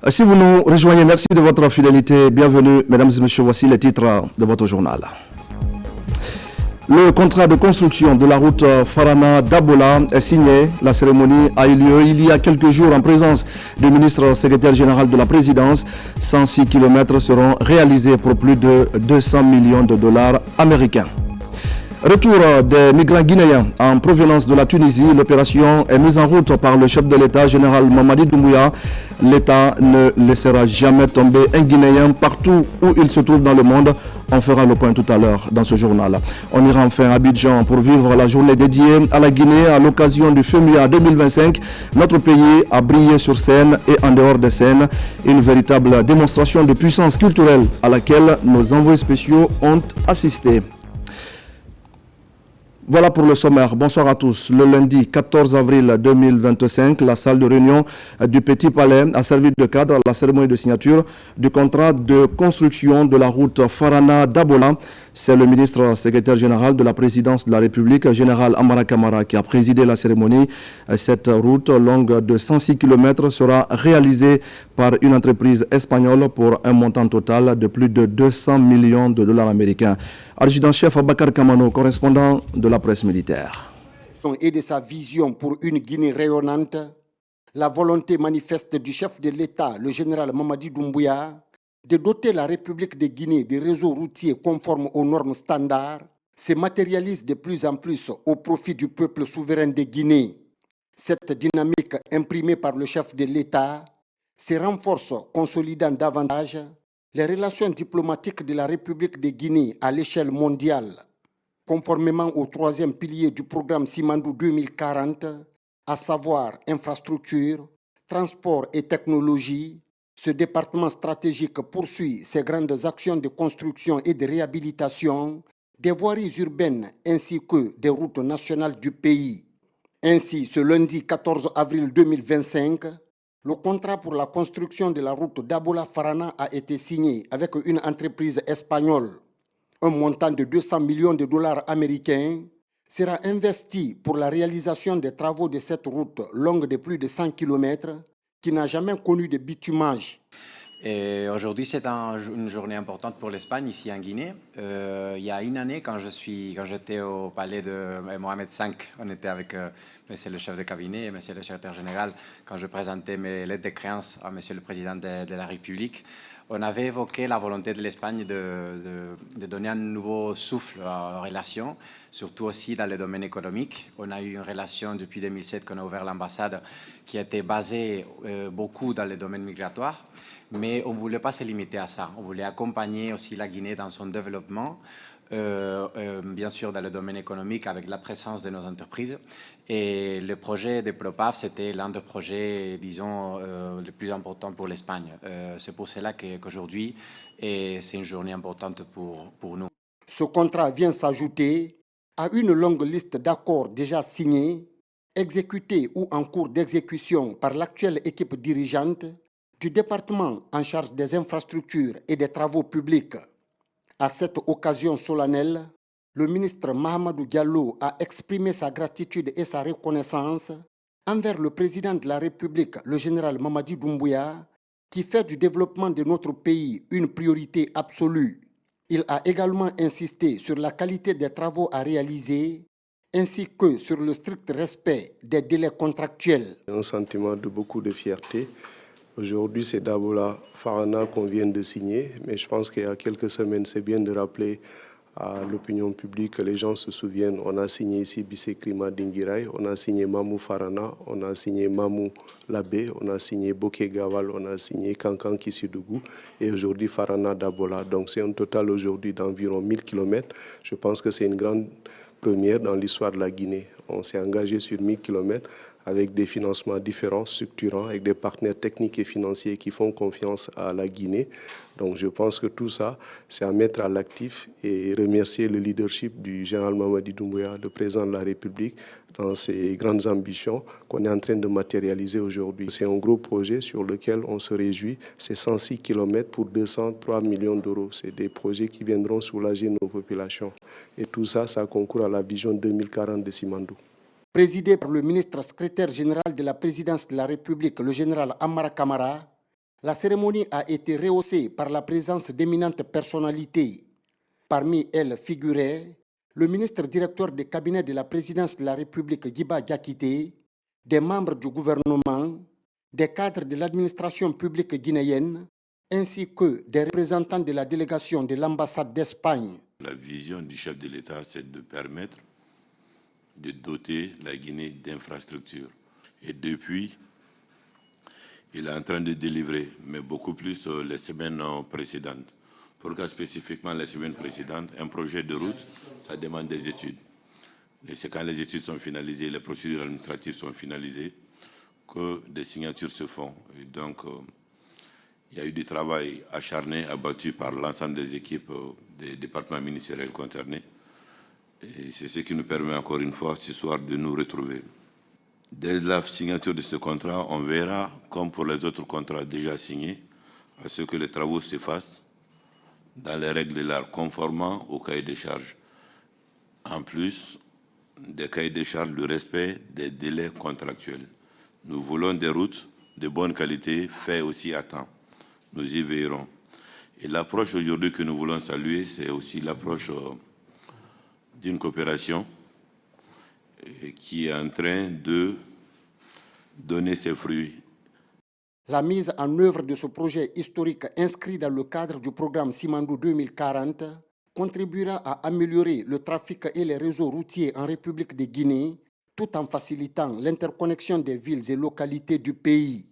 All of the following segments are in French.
Si vous nous rejoignez, merci de votre fidélité. Bienvenue, mesdames et messieurs. Voici les titres de votre journal. Le contrat de construction de la route Farana-Dabola est signé. La cérémonie a eu lieu il y a quelques jours en présence du ministre secrétaire général de la présidence. 106 km seront réalisés pour plus de 200 millions de dollars américains. Retour des migrants guinéens en provenance de la Tunisie. L'opération est mise en route par le chef de l'État, général Mamadi Doumbouya. L'État ne laissera jamais tomber un Guinéen partout où il se trouve dans le monde. On fera le point tout à l'heure dans ce journal. On ira enfin à Abidjan pour vivre la journée dédiée à la Guinée à l'occasion du FEMUA 2025. Notre pays a brillé sur scène et en dehors des scènes. Une véritable démonstration de puissance culturelle à laquelle nos envoyés spéciaux ont assisté. Voilà pour le sommaire. Bonsoir à tous. Le lundi 14 avril 2025, la salle de réunion du Petit Palais a servi de cadre à la cérémonie de signature du contrat de construction de la route Farana-Dabola. C'est le ministre secrétaire général de la présidence de la République, général Amara Kamara, qui a présidé la cérémonie. Cette route longue de 106 km sera réalisée par une entreprise espagnole pour un montant total de plus de 200 millions de dollars américains. Adjudant-chef Abakar Kamano, correspondant de la presse militaire. Et de sa vision pour une Guinée rayonnante, la volonté manifeste du chef de l'État, le général Mamadi Doumbouya, de doter la République de Guinée de réseaux routiers conformes aux normes standards, se matérialise de plus en plus au profit du peuple souverain de Guinée. Cette dynamique imprimée par le chef de l'État se renforce, consolidant davantage les relations diplomatiques de la République de Guinée à l'échelle mondiale, conformément au troisième pilier du programme Simandou 2040, à savoir infrastructure, transport et technologie. Ce département stratégique poursuit ses grandes actions de construction et de réhabilitation des voiries urbaines ainsi que des routes nationales du pays. Ainsi, ce lundi 14 avril 2025, le contrat pour la construction de la route Dabola-Farana a été signé avec une entreprise espagnole. Un montant de 200 millions de dollars américains sera investi pour la réalisation des travaux de cette route longue de plus de 100 km qui n'a jamais connu de bitumage. Aujourd'hui, c'est une journée importante pour l'Espagne, ici en Guinée. Il y a une année, quand j'étais au palais de Mohamed V, on était avec monsieur le chef de cabinet et monsieur le secrétaire général, quand je présentais mes lettres de créance à monsieur le président de la République, on avait évoqué la volonté de l'Espagne de donner un nouveau souffle aux relations, surtout aussi dans le domaine économique. On a eu une relation depuis 2007 qu'on a ouvert l'ambassade qui était basée beaucoup dans le domaine migratoire. Mais on ne voulait pas se limiter à ça. On voulait accompagner aussi la Guinée dans son développement, bien sûr dans le domaine économique avec la présence de nos entreprises. Et le projet de Propaf, c'était l'un des projets, disons, les plus importants pour l'Espagne. C'est pour cela qu'aujourd'hui, c'est une journée importante pour nous. Ce contrat vient s'ajouter à une longue liste d'accords déjà signés, exécutés ou en cours d'exécution par l'actuelle équipe dirigeante du département en charge des infrastructures et des travaux publics. À cette occasion solennelle, le ministre Mahamadou Diallo a exprimé sa gratitude et sa reconnaissance envers le président de la République, le général Mamadi Doumbouya, qui fait du développement de notre pays une priorité absolue. Il a également insisté sur la qualité des travaux à réaliser ainsi que sur le strict respect des délais contractuels. Un sentiment de beaucoup de fierté. Aujourd'hui, c'est Dabola Farana qu'on vient de signer, mais je pense qu'il y a quelques semaines, c'est bien de rappeler à l'opinion publique que les gens se souviennent. On a signé ici Bissé Klima Dingirai, on a signé Mamou Farana, on a signé Mamou Labé, on a signé Boké Gawal, on a signé Kankan Kissidougou et aujourd'hui Farana Dabola. Donc c'est un total aujourd'hui d'environ 1000 km. Je pense que c'est une grande première dans l'histoire de la Guinée. On s'est engagé sur 1000 km avec des financements différents, structurants, avec des partenaires techniques et financiers qui font confiance à la Guinée. Donc je pense que tout ça, c'est à mettre à l'actif et remercier le leadership du général Mamadi Doumbouya, le président de la République, dans ses grandes ambitions qu'on est en train de matérialiser aujourd'hui. C'est un gros projet sur lequel on se réjouit. C'est 106 km pour 203 millions d'euros. C'est des projets qui viendront soulager nos populations. Et tout ça, ça concourt à la vision 2040 de Simandou. Présidé par le ministre secrétaire général de la présidence de la République, le général Amara Kamara, La cérémonie a été rehaussée par la présence d'éminentes personnalités. Parmi elles figuraient le ministre directeur du cabinet de la présidence de la République, Djiba Diakité, des membres du gouvernement, des cadres de l'administration publique guinéenne, ainsi que des représentants de la délégation de l'ambassade d'Espagne. La vision du chef de l'État, c'est de permettre de doter la Guinée d'infrastructures. Et depuis, il est en train de délivrer, mais beaucoup plus les semaines précédentes. Pourquoi spécifiquement les semaines précédentes? Un projet de route, ça demande des études. Et c'est quand les études sont finalisées, les procédures administratives sont finalisées, que des signatures se font. Et donc, il y a eu du travail acharné, abattu par l'ensemble des équipes des départements ministériels concernés. Et c'est ce qui nous permet encore une fois ce soir de nous retrouver. Dès la signature de ce contrat, on verra, comme pour les autres contrats déjà signés, à ce que les travaux se fassent dans les règles de l'art, conformément au cahier des charges. En plus des cahiers des charges, le respect des délais contractuels. Nous voulons des routes de bonne qualité, faites aussi à temps. Nous y veillerons. Et l'approche aujourd'hui que nous voulons saluer, c'est aussi l'approche d'une coopération qui est en train de donner ses fruits. La mise en œuvre de ce projet historique inscrit dans le cadre du programme Simandou 2040 contribuera à améliorer le trafic et les réseaux routiers en République de Guinée, tout en facilitant l'interconnexion des villes et localités du pays.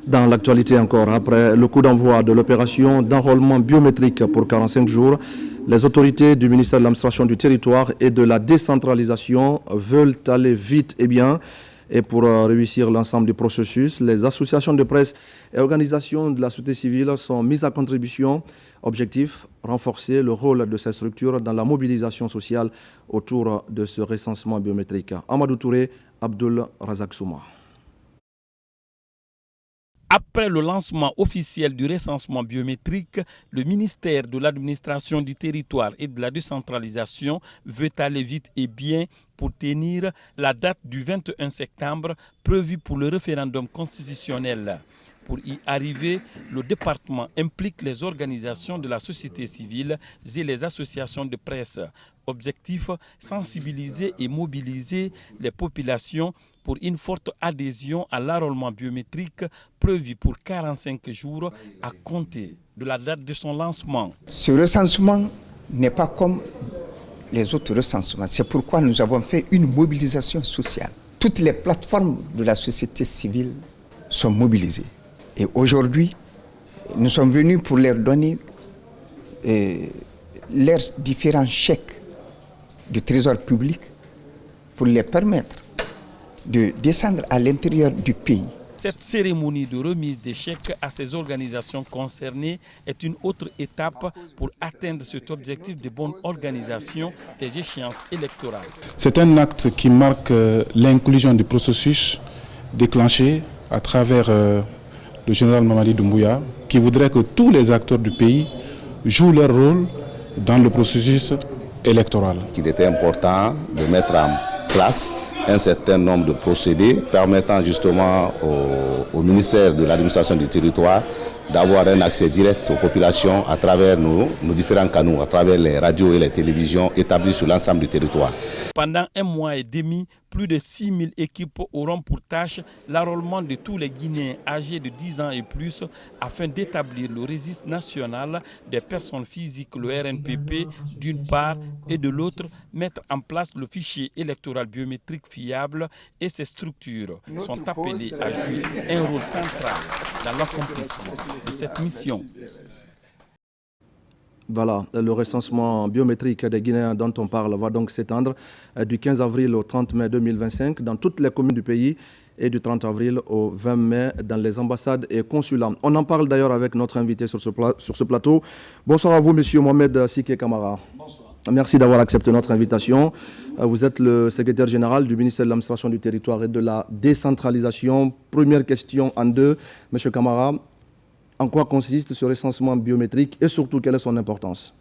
Dans l'actualité encore, après le coup d'envoi de l'opération d'enrôlement biométrique pour 45 jours, les autorités du ministère de l'administration du territoire et de la décentralisation veulent aller vite et bien. Et pour réussir l'ensemble du processus, les associations de presse et organisations de la société civile sont mises à contribution. Objectif, renforcer le rôle de ces structures dans la mobilisation sociale autour de ce recensement biométrique. Amadou Touré, Abdul Razak Souma. Après le lancement officiel du recensement biométrique, le ministère de l'administration du territoire et de la décentralisation veut aller vite et bien pour tenir la date du 21 septembre prévue pour le référendum constitutionnel. Pour y arriver, le département implique les organisations de la société civile et les associations de presse. Objectif, sensibiliser et mobiliser les populations pour une forte adhésion à l'enrôlement biométrique prévu pour 45 jours à compter de la date de son lancement. Ce recensement n'est pas comme les autres recensements. C'est pourquoi nous avons fait une mobilisation sociale. Toutes les plateformes de la société civile sont mobilisées. Et aujourd'hui, nous sommes venus pour leur donner leurs différents chèques du trésor public pour les permettre de descendre à l'intérieur du pays. Cette cérémonie de remise des chèques à ces organisations concernées est une autre étape pour atteindre cet objectif de bonne organisation des échéances électorales. C'est un acte qui marque l'inclusion du processus déclenché à travers le général Mamadi Doumbouya, qui voudrait que tous les acteurs du pays jouent leur rôle dans le processus électoral. Il était important de mettre en place un certain nombre de procédés permettant justement au ministère de l'administration du territoire d'avoir un accès direct aux populations à travers nos différents canaux, à travers les radios et les télévisions établis sur l'ensemble du territoire. Pendant 1 mois et demi, plus de 6 000 équipes auront pour tâche l'enrôlement de tous les Guinéens âgés de 10 ans et plus afin d'établir le registre national des personnes physiques, le RNPP, d'une part, et de l'autre, mettre en place le fichier électoral biométrique fiable et ces structures sont appelées à jouer un rôle central dans l'accomplissement de cette mission. Voilà, le recensement biométrique des Guinéens dont on parle va donc s'étendre du 15 avril au 30 mai 2025 dans toutes les communes du pays et du 30 avril au 20 mai dans les ambassades et consulats. On en parle d'ailleurs avec notre invité sur ce plateau. Bonsoir à vous, monsieur Mohamed Siké Camara. Bonsoir. Merci d'avoir accepté notre invitation. Vous êtes le secrétaire général du ministère de l'administration du territoire et de la décentralisation. Première question en deux, monsieur Camara. En quoi consiste ce recensement biométrique et surtout quelle est son importance?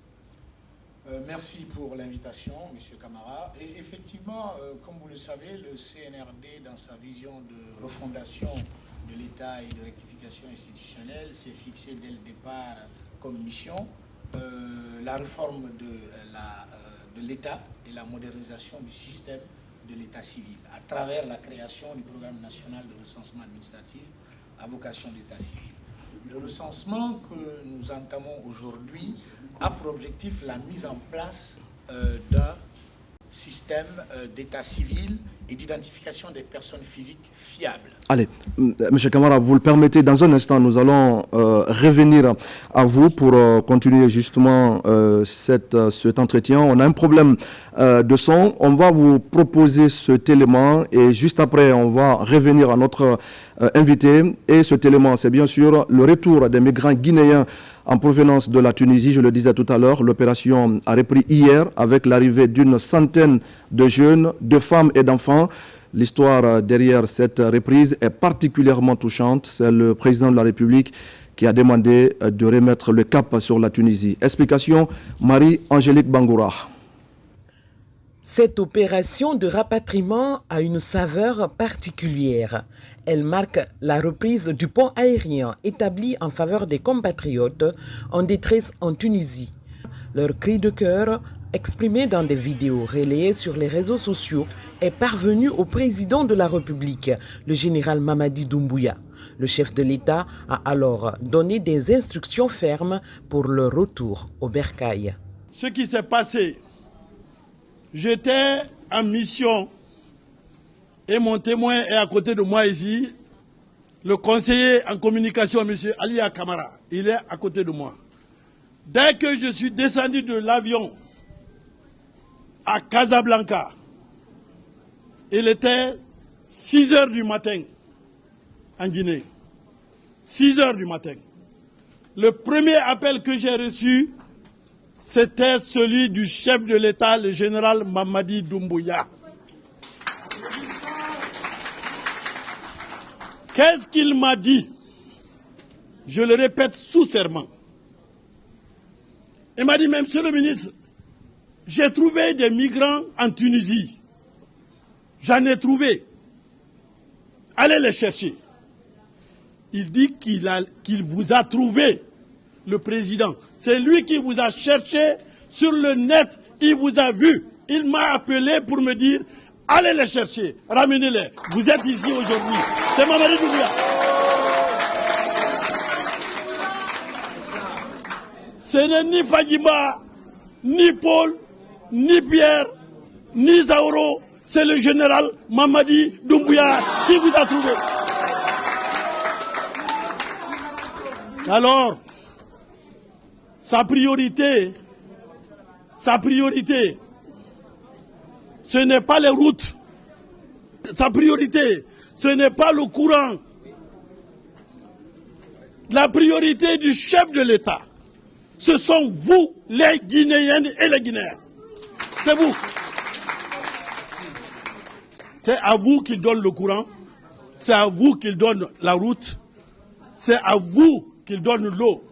Merci pour l'invitation, M. Camara. Et effectivement, comme vous le savez, le CNRD, dans sa vision de refondation de l'État et de rectification institutionnelle s'est fixé dès le départ comme mission la réforme de l'État et la modernisation du système de l'État civil à travers la création du programme national de recensement administratif à vocation d'État civil. Le recensement que nous entamons aujourd'hui a pour objectif la mise en place d'un système d'état civil et d'identification des personnes physiques fiables. Allez, M. Camara, vous le permettez, dans un instant, nous allons revenir à vous pour continuer justement cet entretien. On a un problème de son. On va vous proposer cet élément et juste après, on va revenir à notre invité. Et cet élément, c'est bien sûr le retour des migrants guinéens en provenance de la Tunisie. Je le disais tout à l'heure, l'opération a repris hier avec l'arrivée d'une centaine de jeunes, de femmes et d'enfants. L'histoire derrière cette reprise est particulièrement touchante. C'est le président de la République qui a demandé de remettre le cap sur la Tunisie. Explication, Marie-Angélique Bangoura. Cette opération de rapatriement a une saveur particulière. Elle marque la reprise du pont aérien établi en faveur des compatriotes en détresse en Tunisie. Leur cri de cœur, exprimé dans des vidéos relayées sur les réseaux sociaux, est parvenu au président de la République, le général Mamadi Doumbouya. Le chef de l'État a alors donné des instructions fermes pour leur retour au bercail. Ce qui s'est passé, j'étais en mission et mon témoin est à côté de moi ici, le conseiller en communication, M. Alia Kamara. Il est à côté de moi. Dès que je suis descendu de l'avion à Casablanca, il était 6 h du matin en Guinée. 6 h du matin. Le premier appel que j'ai reçu, c'était celui du chef de l'État, le général Mamadi Doumbouya. Qu'est-ce qu'il m'a dit? Je le répète sous serment. Il m'a dit, mais monsieur le ministre, j'ai trouvé des migrants en Tunisie. J'en ai trouvé. Allez les chercher. Il dit qu'il vous a trouvé, le président. C'est lui qui vous a cherché sur le net. Il vous a vu. Il m'a appelé pour me dire, allez les chercher, ramenez-les. Vous êtes ici aujourd'hui. C'est Mamadi Doumbouya. Ce n'est ni Fadima, ni Paul, ni Pierre, ni Zaoro. C'est le général Mamadi Doumbouya qui vous a trouvé. Alors, sa priorité, ce n'est pas les routes. Sa priorité, ce n'est pas le courant. La priorité du chef de l'État, ce sont vous, les Guinéennes et les Guinéens. C'est vous. C'est à vous qu'il donne le courant, c'est à vous qu'il donne la route, c'est à vous qu'il donne l'eau.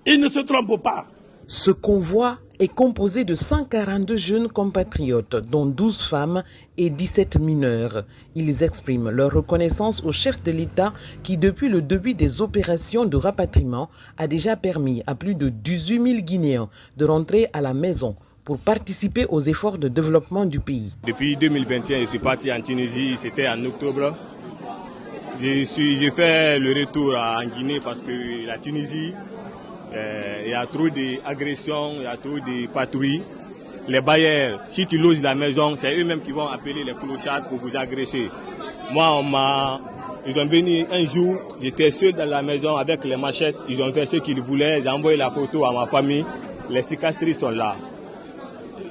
Il ne se trompe pas. Ce convoi est composé de 142 jeunes compatriotes, dont 12 femmes et 17 mineurs. Ils expriment leur reconnaissance au chef de l'État qui, depuis le début des opérations de rapatriement, a déjà permis à plus de 18 000 Guinéens de rentrer à la maison pour participer aux efforts de développement du pays. Depuis 2021, je suis parti en Tunisie, c'était en octobre. J'ai fait le retour en Guinée parce que la Tunisie, il y a trop d'agressions, il y a trop de patrouilles. Les bailleurs, si tu loges la maison, c'est eux-mêmes qui vont appeler les clochards pour vous agresser. Moi, ils ont venu un jour, j'étais seul dans la maison avec les machettes, ils ont fait ce qu'ils voulaient, j'ai envoyé la photo à ma famille, les cicatrices sont là.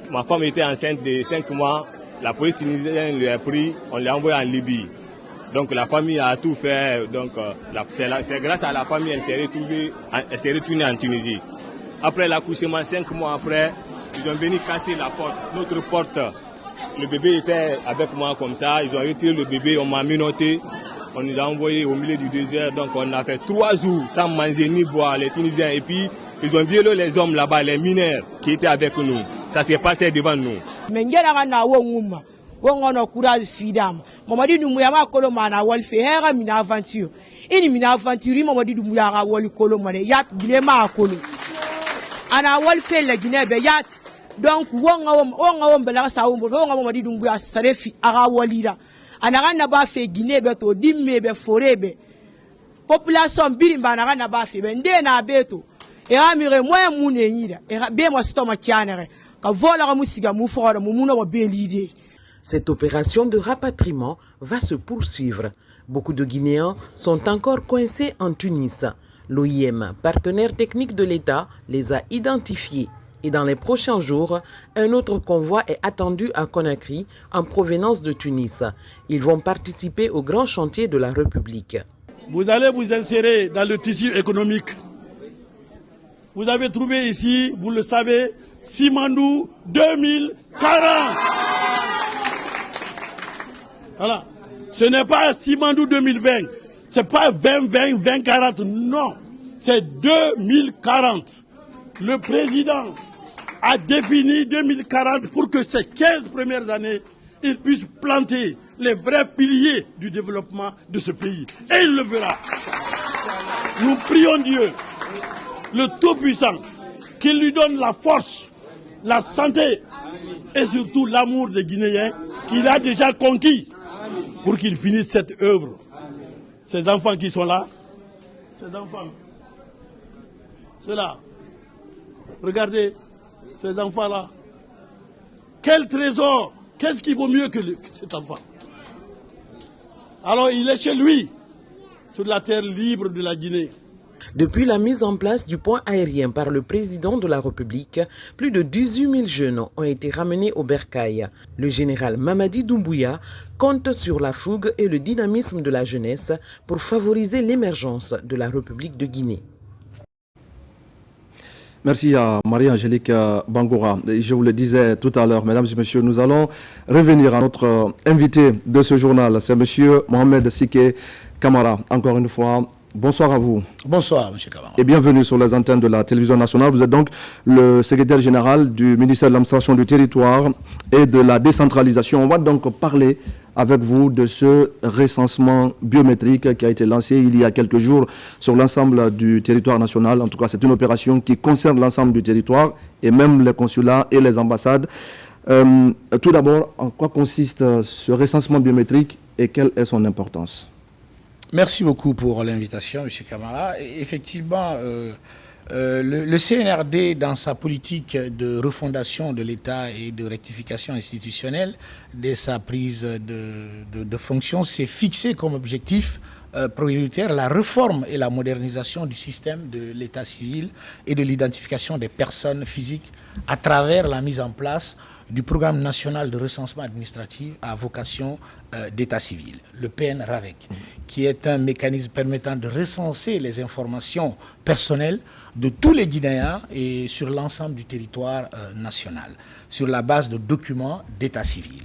Ma femme était enceinte de 5 mois, la police tunisienne lui a pris, on l'a envoyé en Libye. Donc la famille a tout fait, donc c'est grâce à la famille elle s'est retournée en Tunisie. Après l'accouchement, 5 mois après, ils ont venu casser la porte, notre porte. Le bébé était avec moi comme ça, ils ont retiré le bébé, on m'a menotté, on nous a envoyé au milieu du désert, donc on a fait 3 jours sans manger ni boire, les Tunisiens, et puis ils ont violé les hommes là-bas, les mineurs qui étaient avec nous. Ça s'est passé devant nous. wongono courage fidam Mamadi Doumbouya ma kolo mana wal fe hera mina aventure ini mina aventure Mamadi Doumbouya ga wal kolo mane yat Guinée ma kolo ana wal fe la Guinée be yat donc wonga bela sa wonga Mamadi Doumbouya sarefi aga walira ana ganna ba fe Guinée be to dimme be forebe population birimba na ganna ba fe be ndena beto e amire moyen mune nyida e be mo stoma kianere ka vola ga musiga mu fora mu muno be l'idée. Cette opération de rapatriement va se poursuivre. Beaucoup de Guinéens sont encore coincés en Tunis. L'OIM, partenaire technique de l'État, les a identifiés. Et dans les prochains jours, un autre convoi est attendu à Conakry en provenance de Tunis. Ils vont participer au grand chantier de la République. Vous allez vous insérer dans le tissu économique. Vous avez trouvé ici, vous le savez, Simandou 2040. Voilà. Ce n'est pas Simandou 2020. Ce n'est pas 2020, 2040. Non. C'est 2040. Le président a défini 2040 pour que ces 15 premières années, il puisse planter les vrais piliers du développement de ce pays. Et il le fera. Nous prions Dieu, le Tout-Puissant, qu'il lui donne la force, la santé et surtout l'amour des Guinéens qu'il a déjà conquis pour qu'il finisse cette œuvre. Ces enfants qui sont là, ces enfants, ceux-là, regardez, ces enfants-là, quel trésor, qu'est-ce qui vaut mieux que cet enfant? Alors il est chez lui, sur la terre libre de la Guinée. Depuis la mise en place du pont aérien par le président de la République, plus de 18 000 jeunes ont été ramenés au bercail. Le général Mamadi Doumbouya compte sur la fougue et le dynamisme de la jeunesse pour favoriser l'émergence de la République de Guinée. Merci à Marie-Angélique Bangoura. Je vous le disais tout à l'heure, mesdames et messieurs, nous allons revenir à notre invité de ce journal. C'est M. Mohamed Siké Camara. Encore une fois, bonsoir à vous. Bonsoir, M. Camara. Et bienvenue sur les antennes de la télévision nationale. Vous êtes donc le secrétaire général du ministère de l'administration du territoire et de la décentralisation. On va donc parler avec vous de ce recensement biométrique qui a été lancé il y a quelques jours sur l'ensemble du territoire national. En tout cas, c'est une opération qui concerne l'ensemble du territoire et même les consulats et les ambassades. Tout d'abord, en quoi consiste ce recensement biométrique et quelle est son importance? Merci beaucoup pour l'invitation, M. Camara. Effectivement, le CNRD, dans sa politique de refondation de l'État et de rectification institutionnelle, dès sa prise de fonction, s'est fixé comme objectif prioritaire la réforme et la modernisation du système de l'État civil et de l'identification des personnes physiques à travers la mise en place du programme national de recensement administratif à vocation d'état civil, le PN-RAVEC, qui est un mécanisme permettant de recenser les informations personnelles de tous les Guinéens et sur l'ensemble du territoire national, sur la base de documents d'état civil.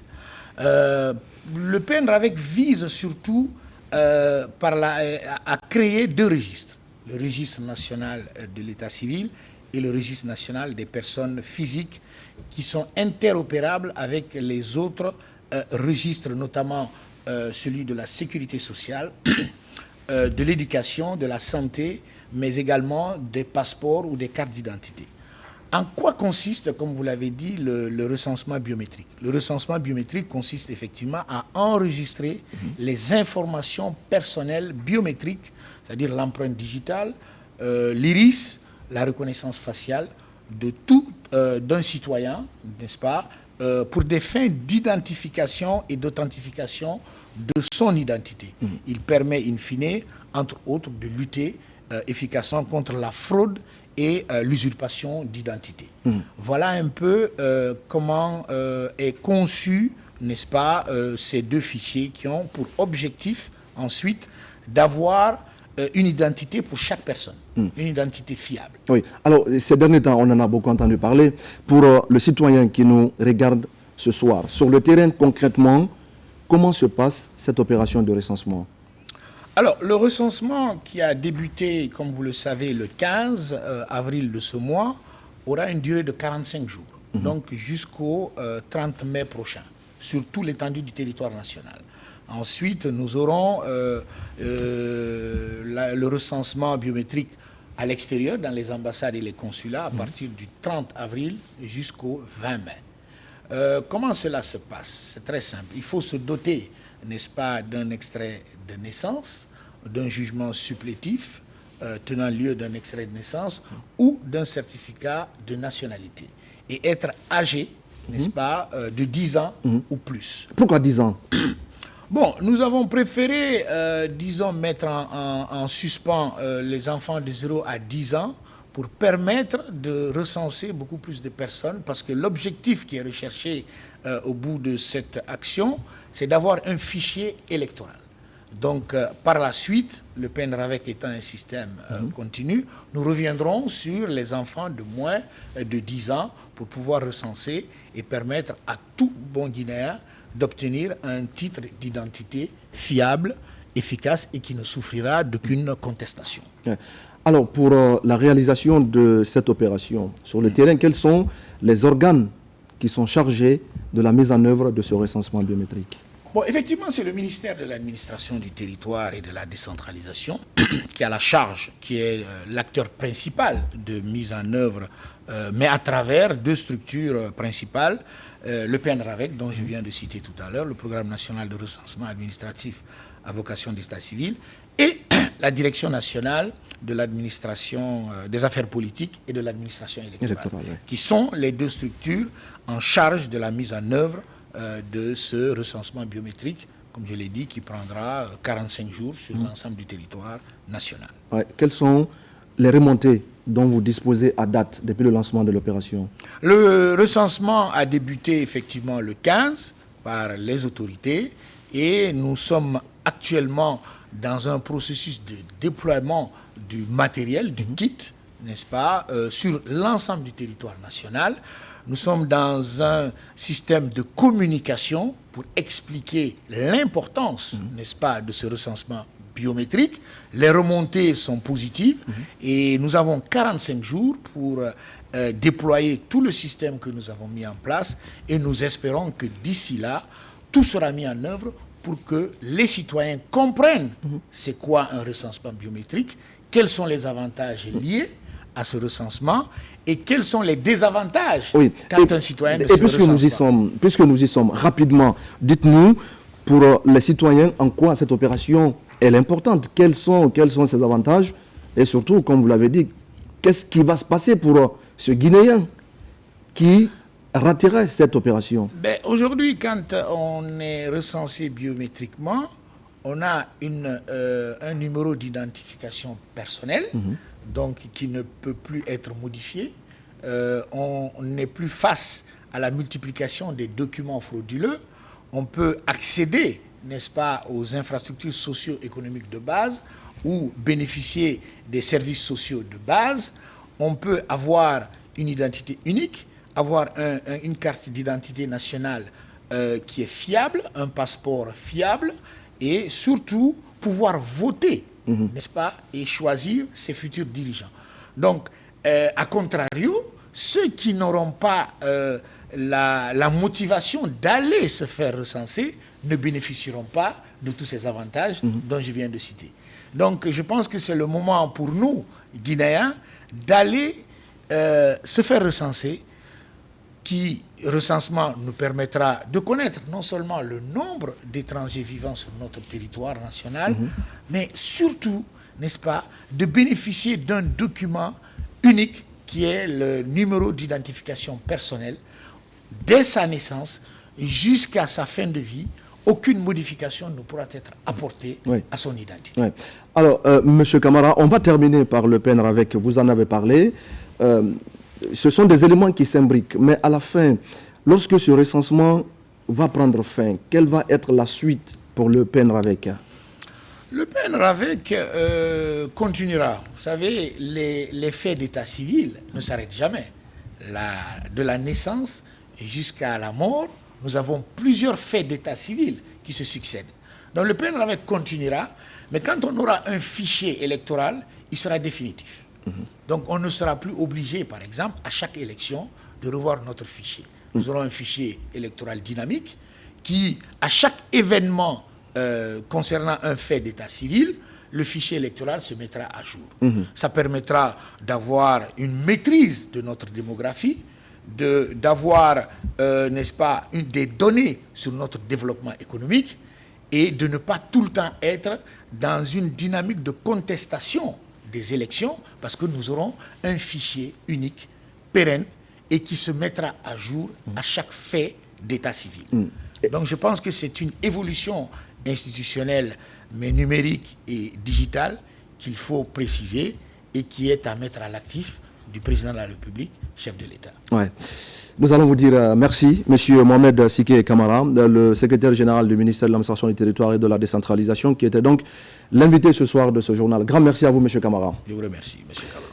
Le PN-RAVEC vise surtout à créer deux registres, le registre national de l'état civil et le registre national des personnes physiques qui sont interopérables avec les autres registres, notamment celui de la sécurité sociale, de l'éducation, de la santé, mais également des passeports ou des cartes d'identité. En quoi consiste, comme vous l'avez dit, le recensement biométrique? Le recensement biométrique consiste effectivement à enregistrer les informations personnelles biométriques, c'est-à-dire l'empreinte digitale, l'iris, la reconnaissance faciale de tout d'un citoyen, n'est-ce pas, pour des fins d'identification et d'authentification de son identité. Il permet, in fine, entre autres, de lutter efficacement contre la fraude et l'usurpation d'identité. Voilà un peu comment est conçu, n'est-ce pas, ces deux fichiers qui ont pour objectif ensuite d'avoir une identité pour chaque personne, une identité fiable. Oui, alors ces derniers temps, on en a beaucoup entendu parler. Pour le citoyen qui nous regarde ce soir, sur le terrain concrètement, comment se passe cette opération de recensement? Alors, le recensement qui a débuté, comme vous le savez, le 15 avril de ce mois, aura une durée de 45 jours, donc jusqu'au 30 mai prochain. sur toute l'étendue du territoire national. Ensuite, nous aurons le recensement biométrique à l'extérieur, dans les ambassades et les consulats, à partir du 30 avril jusqu'au 20 mai. Comment cela se passe? C'est très simple. Il faut se doter, n'est-ce pas, d'un extrait de naissance, d'un jugement supplétif tenant lieu d'un extrait de naissance ou d'un certificat de nationalité. Et être âgé, n'est-ce pas, de 10 ans ou plus. Pourquoi 10 ans? Bon, nous avons préféré, disons, mettre en suspens les enfants de 0 à 10 ans pour permettre de recenser beaucoup plus de personnes, parce que l'objectif qui est recherché au bout de cette action, c'est d'avoir un fichier électoral. Donc, par la suite, le PNRAVEC étant un système continu, nous reviendrons sur les enfants de moins de 10 ans pour pouvoir recenser et permettre à tout bon Guinéen d'obtenir un titre d'identité fiable, efficace et qui ne souffrira d'aucune contestation. Alors, pour la réalisation de cette opération, sur le terrain, quels sont les organes qui sont chargés de la mise en œuvre de ce recensement biométrique? Bon, effectivement, c'est le ministère de l'administration du territoire et de la décentralisation qui a la charge, qui est l'acteur principal de mise en œuvre, mais à travers deux structures principales, le PNRAVEC, dont je viens de citer tout à l'heure, le Programme national de recensement administratif à vocation d'état civil, et la Direction nationale de l'administration des affaires politiques et de l'administration électorale, qui sont les deux structures en charge de la mise en œuvre de ce recensement biométrique, comme je l'ai dit, qui prendra 45 jours sur l'ensemble du territoire national. Ouais. Quelles sont les remontées dont vous disposez à date depuis le lancement de l'opération? Le recensement a débuté effectivement le 15 par les autorités et nous sommes actuellement dans un processus de déploiement du matériel, du kit, n'est-ce pas, sur l'ensemble du territoire national. Nous sommes dans un système de communication pour expliquer l'importance, n'est-ce pas, de ce recensement biométrique. Les remontées sont positives et nous avons 45 jours pour déployer tout le système que nous avons mis en place et nous espérons que d'ici là, tout sera mis en œuvre pour que les citoyens comprennent c'est quoi un recensement biométrique, quels sont les avantages liés à ce recensement et quels sont les désavantages quand un citoyen ne se recense pas. Puisque nous y sommes, rapidement, dites-nous, pour les citoyens, en quoi cette opération est importante, quels sont ses avantages et surtout, comme vous l'avez dit, qu'est-ce qui va se passer pour ce Guinéen qui raterait cette opération? Aujourd'hui, quand on est recensé biométriquement, on a un numéro d'identification personnelle, donc qui ne peut plus être modifié. On n'est plus face à la multiplication des documents frauduleux. On peut accéder, n'est-ce pas, aux infrastructures socio-économiques de base ou bénéficier des services sociaux de base. On peut avoir une identité unique, avoir une carte d'identité nationale qui est fiable, un passeport fiable et surtout pouvoir voter, n'est-ce pas, et choisir ses futurs dirigeants. Donc, à contrario, ceux qui n'auront pas la motivation d'aller se faire recenser ne bénéficieront pas de tous ces avantages dont je viens de citer. Donc, je pense que c'est le moment pour nous, Guinéens, d'aller se faire recenser, qui recensement nous permettra de connaître non seulement le nombre d'étrangers vivant sur notre territoire national, mais surtout, n'est-ce pas, de bénéficier d'un document unique qui est le numéro d'identification personnelle dès sa naissance jusqu'à sa fin de vie. Aucune modification ne pourra être apportée à son identité. Alors, M. Camara, on va terminer par le PNRAVEC, vous en avez parlé. Ce sont des éléments qui s'imbriquent, mais à la fin, lorsque ce recensement va prendre fin, quelle va être la suite pour le PNRAVEC? Le PNRAVEC continuera. Vous savez, les faits d'état civil ne s'arrêtent jamais. De la naissance jusqu'à la mort, nous avons plusieurs faits d'état civil qui se succèdent. Donc le PNRAVEC continuera, mais quand on aura un fichier électoral, il sera définitif. Donc on ne sera plus obligé, par exemple, à chaque élection, de revoir notre fichier. Nous aurons un fichier électoral dynamique qui, à chaque événement concernant un fait d'état civil, le fichier électoral se mettra à jour. Ça permettra d'avoir une maîtrise de notre démographie, d'avoir, n'est-ce pas, des données sur notre développement économique et de ne pas tout le temps être dans une dynamique de contestation des élections parce que nous aurons un fichier unique, pérenne et qui se mettra à jour à chaque fait d'état civil. Donc je pense que c'est une évolution institutionnelle mais numérique et digitale qu'il faut préciser et qui est à mettre à l'actif du président de la République, chef de l'État. Ouais. Nous allons vous dire merci, Monsieur Mohamed Siké Kamara, le secrétaire général du ministère de l'Administration du Territoire et de la Décentralisation, qui était donc l'invité ce soir de ce journal. Grand merci à vous, Monsieur Kamara. Je vous remercie, Monsieur Kamara.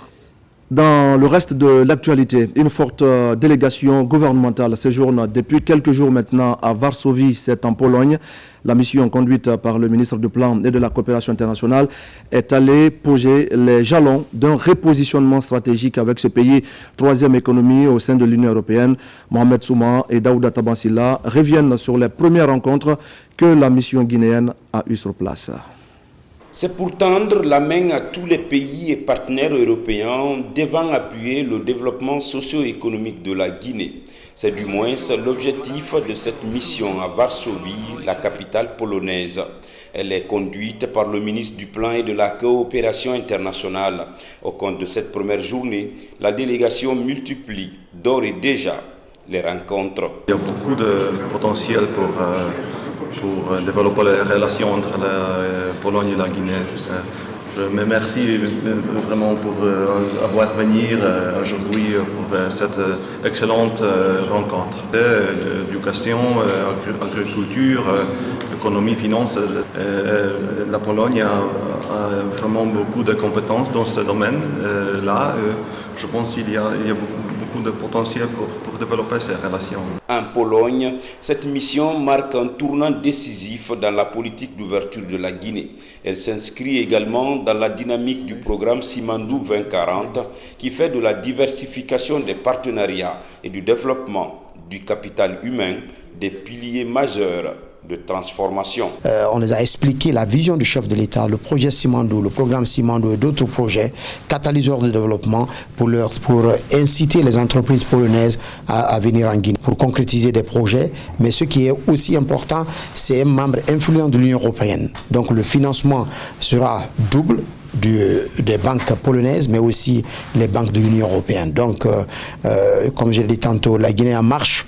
Dans le reste de l'actualité, une forte délégation gouvernementale séjourne depuis quelques jours maintenant à Varsovie, c'est en Pologne. La mission conduite par le ministre du Plan et de la Coopération internationale est allée poser les jalons d'un repositionnement stratégique avec ce pays, troisième économie au sein de l'Union européenne. Mohamed Souma et Daouda Tabansila reviennent sur les premières rencontres que la mission guinéenne a eues sur place. C'est pour tendre la main à tous les pays et partenaires européens devant appuyer le développement socio-économique de la Guinée. C'est du moins l'objectif de cette mission à Varsovie, la capitale polonaise. Elle est conduite par le ministre du Plan et de la Coopération internationale. Au cours de cette première journée, la délégation multiplie d'ores et déjà les rencontres. Il y a beaucoup de potentiel pour développer les relations entre la Pologne et la Guinée. Je me remercie vraiment pour avoir venu aujourd'hui pour cette excellente rencontre. Éducation, agriculture, économie, finance. La Pologne a vraiment beaucoup de compétences dans ce domaine-là. Je pense qu'il y a beaucoup de potentiel pour développer ces relations. En Pologne, cette mission marque un tournant décisif dans la politique d'ouverture de la Guinée. Elle s'inscrit également dans la dynamique du programme Simandou 2040 qui fait de la diversification des partenariats et du développement du capital humain des piliers majeurs de transformation. On les a expliqué la vision du chef de l'État, le projet Simandou, le programme Simandou et d'autres projets catalyseurs de développement pour inciter les entreprises polonaises à venir en Guinée, pour concrétiser des projets. Mais ce qui est aussi important, c'est un membre influent de l'Union européenne. Donc le financement sera double des banques polonaises, mais aussi les banques de l'Union européenne. Donc, comme je l'ai dit tantôt, la Guinée en marche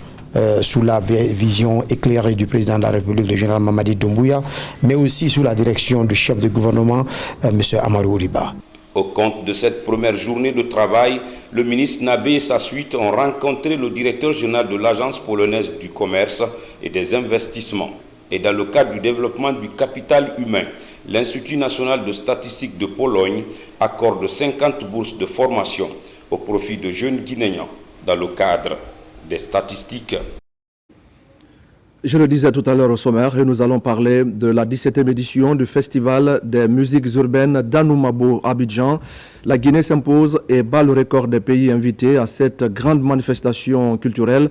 sous la vision éclairée du président de la République, le général Mamadi Doumbouya, mais aussi sous la direction du chef de gouvernement, M. Amadou Riba. Au compte de cette première journée de travail, le ministre Nabé et sa suite ont rencontré le directeur général de l'Agence polonaise du commerce et des investissements. Et dans le cadre du développement du capital humain, l'Institut national de statistique de Pologne accorde 50 bourses de formation au profit de jeunes Guinéens dans le cadre des statistiques. Je le disais tout à l'heure au sommaire, et nous allons parler de la 17e édition du Festival des musiques urbaines d'Anoumabo Abidjan. La Guinée s'impose et bat le record des pays invités à cette grande manifestation culturelle.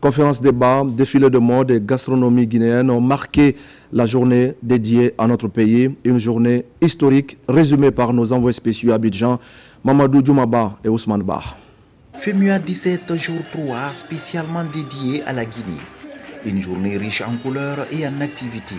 Conférences, débats, défilés de mode et gastronomie guinéenne ont marqué la journée dédiée à notre pays. Une journée historique résumée par nos envoyés spéciaux à Abidjan, Mamadou Djoumaba et Ousmane Ba. FEMUA 17 jours 3 spécialement dédié à la Guinée. Une journée riche en couleurs et en activités.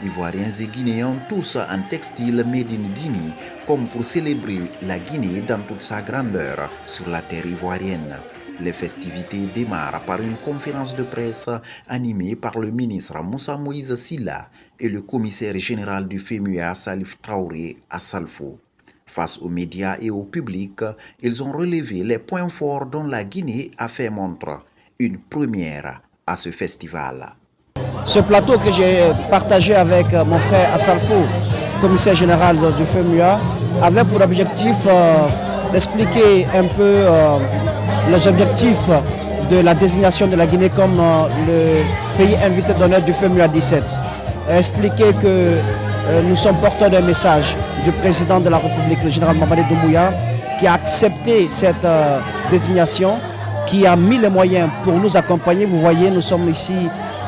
Ivoiriens et Guinéens tous en textile made in Guinée, comme pour célébrer la Guinée dans toute sa grandeur sur la terre ivoirienne. Les festivités démarrent par une conférence de presse animée par le ministre Moussa Moïse Silla et le commissaire général du FEMUA Salif Traoré à Salfo. Face aux médias et au public, ils ont relevé les points forts dont la Guinée a fait montre. Une première à ce festival. Ce plateau que j'ai partagé avec mon frère Assalfo, commissaire général du FEMUA, avait pour objectif d'expliquer un peu les objectifs de la désignation de la Guinée comme le pays invité d'honneur du FEMUA 17. Expliquer que nous sommes porteurs d'un message du président de la République, le général Mamadi Doumbouya, qui a accepté cette désignation, qui a mis les moyens pour nous accompagner. Vous voyez, nous sommes ici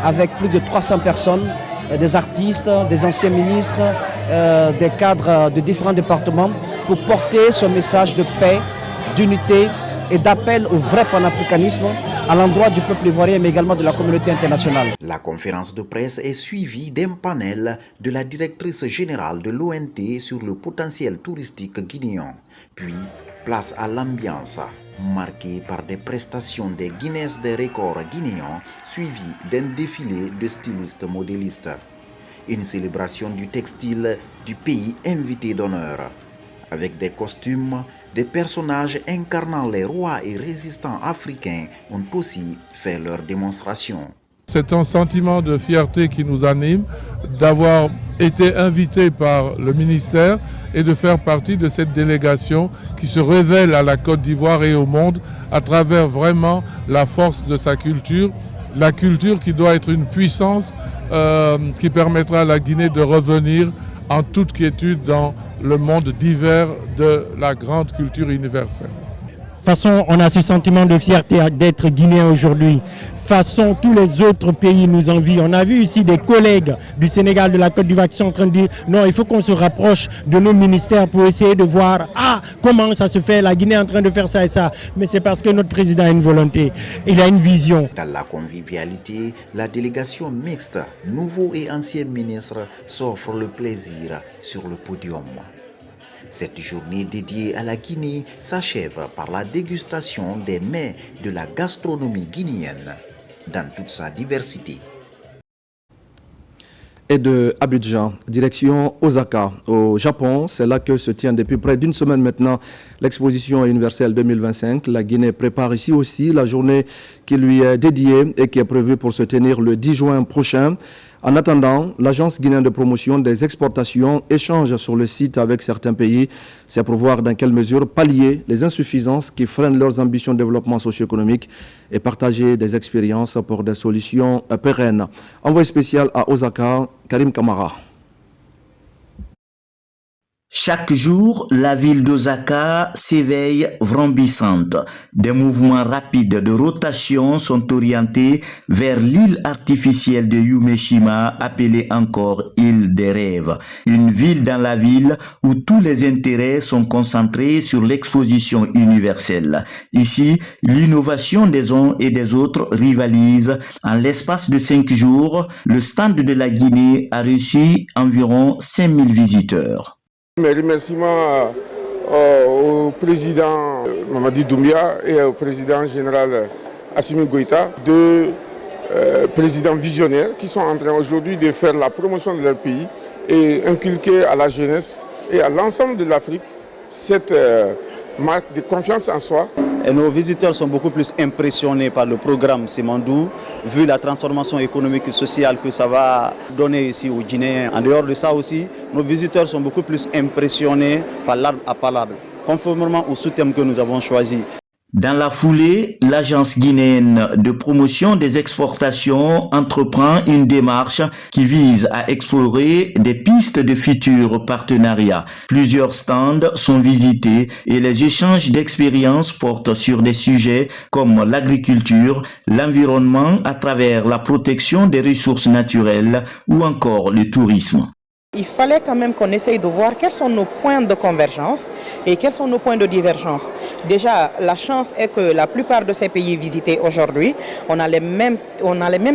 avec plus de 300 personnes, des artistes, des anciens ministres, des cadres de différents départements, pour porter ce message de paix, d'unité et d'appel au vrai panafricanisme à l'endroit du peuple ivoirien, mais également de la communauté internationale. La conférence de presse est suivie d'un panel de la directrice générale de l'ONT sur le potentiel touristique guinéen. Puis, place à l'ambiance, marquée par des prestations des Guinness des records guinéens, suivies d'un défilé de stylistes modélistes. Une célébration du textile du pays invité d'honneur. Avec des costumes, des personnages incarnant les rois et résistants africains ont aussi fait leur démonstration. C'est un sentiment de fierté qui nous anime d'avoir été invité par le ministère et de faire partie de cette délégation qui se révèle à la Côte d'Ivoire et au monde à travers vraiment la force de sa culture, la culture qui doit être une puissance qui permettra à la Guinée de revenir en toute quiétude dans le monde divers de la grande culture universelle. De toute façon, on a ce sentiment de fierté d'être Guinéen aujourd'hui. Façon, tous les autres pays nous envient. On a vu ici des collègues du Sénégal, de la Côte d'Ivoire qui sont en train de dire non, il faut qu'on se rapproche de nos ministères pour essayer de voir comment ça se fait, la Guinée est en train de faire ça et ça. Mais c'est parce que notre président a une volonté, il a une vision. Dans la convivialité, la délégation mixte, nouveaux et anciens ministres, s'offre le plaisir sur le podium. Cette journée dédiée à la Guinée s'achève par la dégustation des mets de la gastronomie guinéenne dans toute sa diversité. Et de Abidjan, direction Osaka, au Japon. C'est là que se tient depuis près d'une semaine maintenant l'exposition universelle 2025. La Guinée prépare ici aussi la journée qui lui est dédiée et qui est prévue pour se tenir le 10 juin prochain. En attendant, l'Agence guinéenne de promotion des exportations échange sur le site avec certains pays. C'est pour voir dans quelle mesure pallier les insuffisances qui freinent leurs ambitions de développement socio-économique et partager des expériences pour des solutions pérennes. Envoyé spécial à Osaka, Karim Kamara. Chaque jour, la ville d'Osaka s'éveille vrambissante. Des mouvements rapides de rotation sont orientés vers l'île artificielle de Yumeshima, appelée encore île des rêves. Une ville dans la ville où tous les intérêts sont concentrés sur l'exposition universelle. Ici, l'innovation des uns et des autres rivalise. En l'espace de 5 jours, le stand de la Guinée a reçu environ 5000 visiteurs. Mes remerciements au président Mamadi Doumbouya et au président général Assimi Goïta, deux présidents visionnaires qui sont en train aujourd'hui de faire la promotion de leur pays et inculquer à la jeunesse et à l'ensemble de l'Afrique cette marque de confiance en soi. Et nos visiteurs sont beaucoup plus impressionnés par le programme Simandou, vu la transformation économique et sociale que ça va donner ici aux Guinéens. En dehors de ça aussi, nos visiteurs sont beaucoup plus impressionnés par l'arbre à palabre, conformément au sous-thème que nous avons choisi. Dans la foulée, l'Agence guinéenne de promotion des exportations entreprend une démarche qui vise à explorer des pistes de futurs partenariats. Plusieurs stands sont visités et les échanges d'expériences portent sur des sujets comme l'agriculture, l'environnement à travers la protection des ressources naturelles ou encore le tourisme. Il fallait quand même qu'on essaye de voir quels sont nos points de convergence et quels sont nos points de divergence. Déjà, la chance est que la plupart de ces pays visités aujourd'hui, on a les mêmes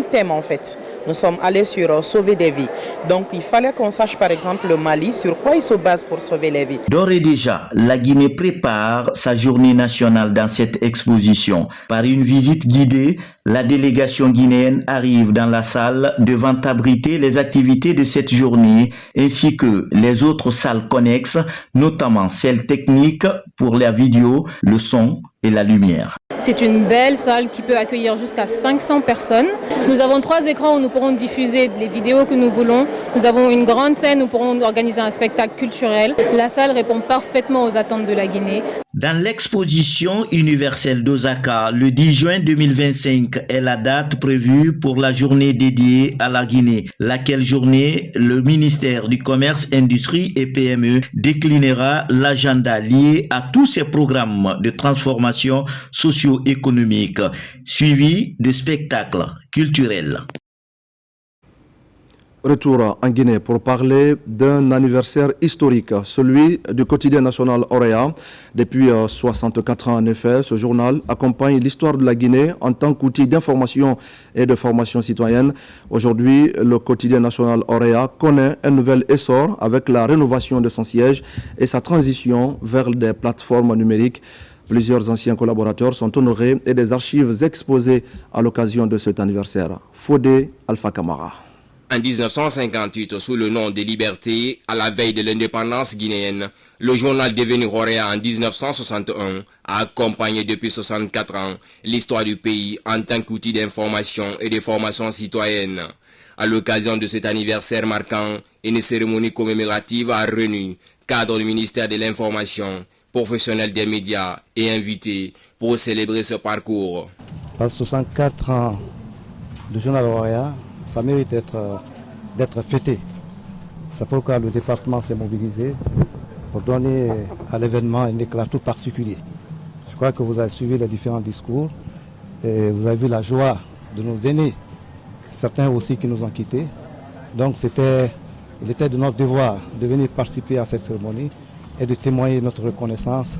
thèmes en fait. Nous sommes allés sur sauver des vies. Donc il fallait qu'on sache par exemple le Mali, sur quoi il se base pour sauver les vies. D'ores et déjà, la Guinée prépare sa journée nationale dans cette exposition. Par une visite guidée, la délégation guinéenne arrive dans la salle devant abriter les activités de cette journée ainsi que les autres salles connexes, notamment celle technique pour la vidéo, le son et la lumière. C'est une belle salle qui peut accueillir jusqu'à 500 personnes. Nous avons 3 écrans où nous pourrons diffuser les vidéos que nous voulons. Nous avons une grande scène où nous pourrons organiser un spectacle culturel. La salle répond parfaitement aux attentes de la Guinée. Dans l'exposition universelle d'Osaka, le 10 juin 2025 est la date prévue pour la journée dédiée à la Guinée, laquelle journée le ministère du Commerce, Industrie et PME déclinera l'agenda lié à tous ces programmes de transformation socio-économique, suivi de spectacles culturels. Retour en Guinée pour parler d'un anniversaire historique, celui du quotidien national Orea. Depuis 64 ans, en effet, ce journal accompagne l'histoire de la Guinée en tant qu'outil d'information et de formation citoyenne. Aujourd'hui, le quotidien national Orea connaît un nouvel essor avec la rénovation de son siège et sa transition vers des plateformes numériques. Plusieurs anciens collaborateurs sont honorés et des archives exposées à l'occasion de cet anniversaire. Fodé Alpha Camara. En 1958, sous le nom de Liberté, à la veille de l'indépendance guinéenne, le journal devenu Orea en 1961 a accompagné depuis 64 ans l'histoire du pays en tant qu'outil d'information et de formation citoyenne. À l'occasion de cet anniversaire marquant, une cérémonie commémorative a réuni cadres du ministère de l'Information, professionnels des médias et invités pour célébrer ce parcours. À 64 ans du journal Orea, ça mérite d'être fêté. C'est pourquoi le département s'est mobilisé pour donner à l'événement un éclat tout particulier. Je crois que vous avez suivi les différents discours et vous avez vu la joie de nos aînés, certains aussi qui nous ont quittés. Donc il était de notre devoir de venir participer à cette cérémonie et de témoigner notre reconnaissance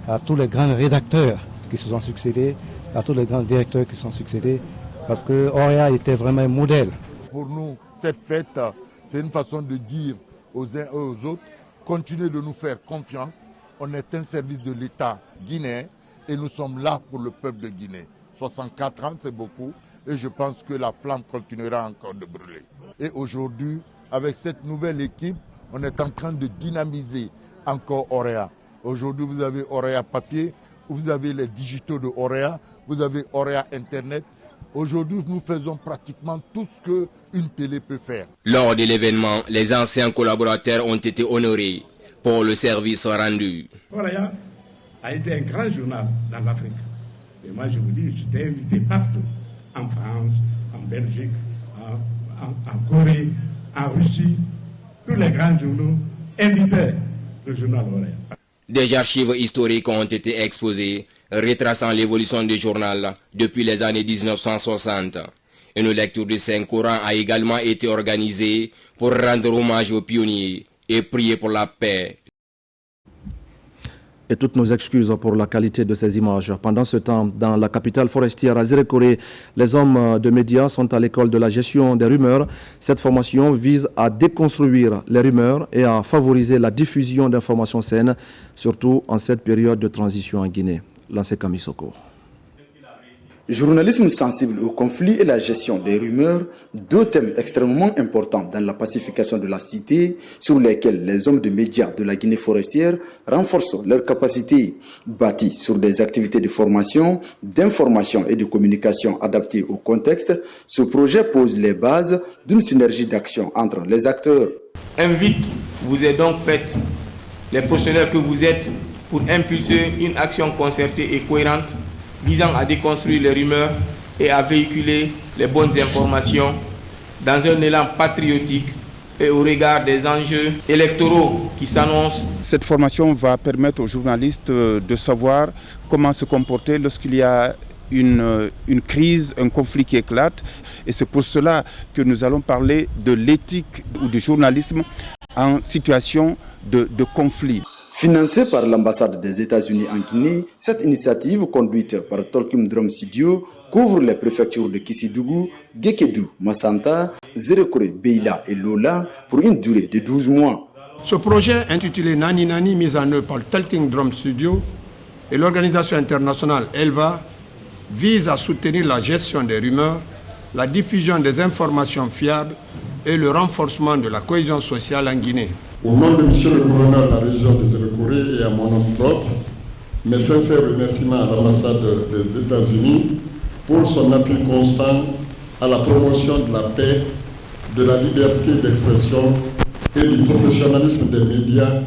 à tous les grands rédacteurs qui se sont succédés, à tous les grands directeurs qui se sont succédés, parce que Orea était vraiment un modèle. Pour nous, cette fête, c'est une façon de dire aux uns et aux autres, continuez de nous faire confiance. On est un service de l'État guinéen et nous sommes là pour le peuple de Guinée. 64 ans, c'est beaucoup et je pense que la flamme continuera encore de brûler. Et aujourd'hui, avec cette nouvelle équipe, on est en train de dynamiser encore Orea. Aujourd'hui, vous avez Orea papier, vous avez les digitaux de Orea, vous avez Orea Internet. Aujourd'hui, nous faisons pratiquement tout ce qu'une télé peut faire. Lors de l'événement, les anciens collaborateurs ont été honorés pour le service rendu. Orea a été un grand journal dans l'Afrique. Et moi, je vous dis, j'étais invité partout, en France, en Belgique, en Corée, en Russie. Tous les grands journaux invitaient le journal Orea. Des archives historiques ont été exposées, retraçant l'évolution du journal depuis les années 1960. Une lecture du Saint-Coran a également été organisée pour rendre hommage aux pionniers et prier pour la paix. Et toutes nos excuses pour la qualité de ces images. Pendant ce temps, dans la capitale forestière à Zérékoré, les hommes de médias sont à l'école de la gestion des rumeurs. Cette formation vise à déconstruire les rumeurs et à favoriser la diffusion d'informations saines, surtout en cette période de transition en Guinée. Lancé Kamisoko. Journalisme sensible au conflit et la gestion des rumeurs, deux thèmes extrêmement importants dans la pacification de la cité, sur lesquels les hommes de médias de la Guinée forestière renforcent leurs capacités, bâties sur des activités de formation, d'information et de communication adaptées au contexte. Ce projet pose les bases d'une synergie d'action entre les acteurs. Invite vous est donc faite, les professionnels que vous êtes, pour impulser une action concertée et cohérente visant à déconstruire les rumeurs et à véhiculer les bonnes informations dans un élan patriotique et au regard des enjeux électoraux qui s'annoncent. Cette formation va permettre aux journalistes de savoir comment se comporter lorsqu'il y a une crise, un conflit qui éclate. Et c'est pour cela que nous allons parler de l'éthique ou du journalisme en situation de conflit. Financée par l'ambassade des États-Unis en Guinée, cette initiative conduite par Tolkim Drum Sidio couvre les préfectures de Kissidougou, Gekedou, Massanta, Zérékoré, Beila et Lola pour une durée de 12 mois. Ce projet intitulé Nani Nani, mis en œuvre par Tolkim Drum Studio et l'organisation internationale ELVA, vise à soutenir la gestion des rumeurs, la diffusion des informations fiables et le renforcement de la cohésion sociale en Guinée. Au nom de M. le gouverneur de la région de Zérékoré et à mon nom propre, mes sincères remerciements à l'ambassade des États-Unis pour son appui constant à la promotion de la paix, de la liberté d'expression et du professionnalisme des médias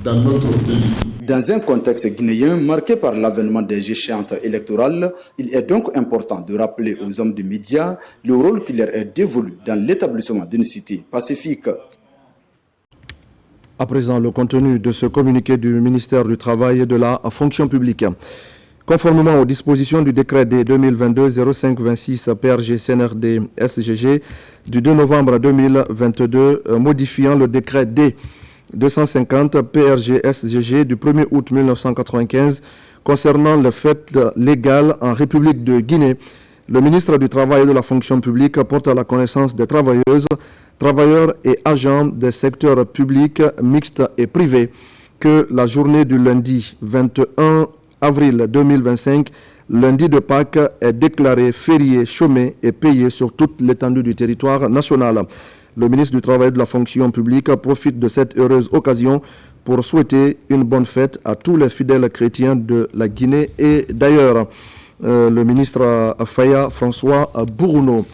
dans notre pays. Dans un contexte guinéen marqué par l'avènement des échéances électorales, il est donc important de rappeler aux hommes de médias le rôle qui leur est dévolu dans l'établissement d'une cité pacifique. À présent, le contenu de ce communiqué du ministère du Travail et de la Fonction publique. Conformément aux dispositions du décret D 2022-0526 PRG CNRD SGG du 2 novembre 2022 modifiant le décret D 250 PRG SGG du 1er août 1995 concernant le fait légal en République de Guinée, le ministre du Travail et de la Fonction publique porte à la connaissance des travailleuses, travailleurs et agents des secteurs publics, mixtes et privés que la journée du lundi 21 avril 2025, lundi de Pâques, est déclarée férié, chômé et payé sur toute l'étendue du territoire national. Le ministre du Travail et de la Fonction publique profite de cette heureuse occasion pour souhaiter une bonne fête à tous les fidèles chrétiens de la Guinée et d'ailleurs. Le ministre Faya François Bourouno.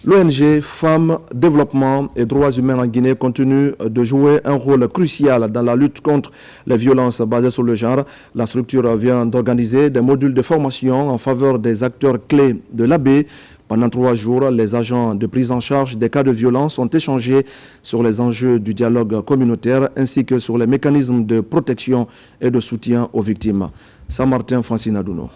L'ONG Femmes, Développement et Droits Humains en Guinée continue de jouer un rôle crucial dans la lutte contre les violences basées sur le genre. La structure vient d'organiser des modules de formation en faveur des acteurs clés de l'AB. Pendant 3 jours, les agents de prise en charge des cas de violence ont échangé sur les enjeux du dialogue communautaire ainsi que sur les mécanismes de protection et de soutien aux victimes. Saint-Martin Francine Adouno.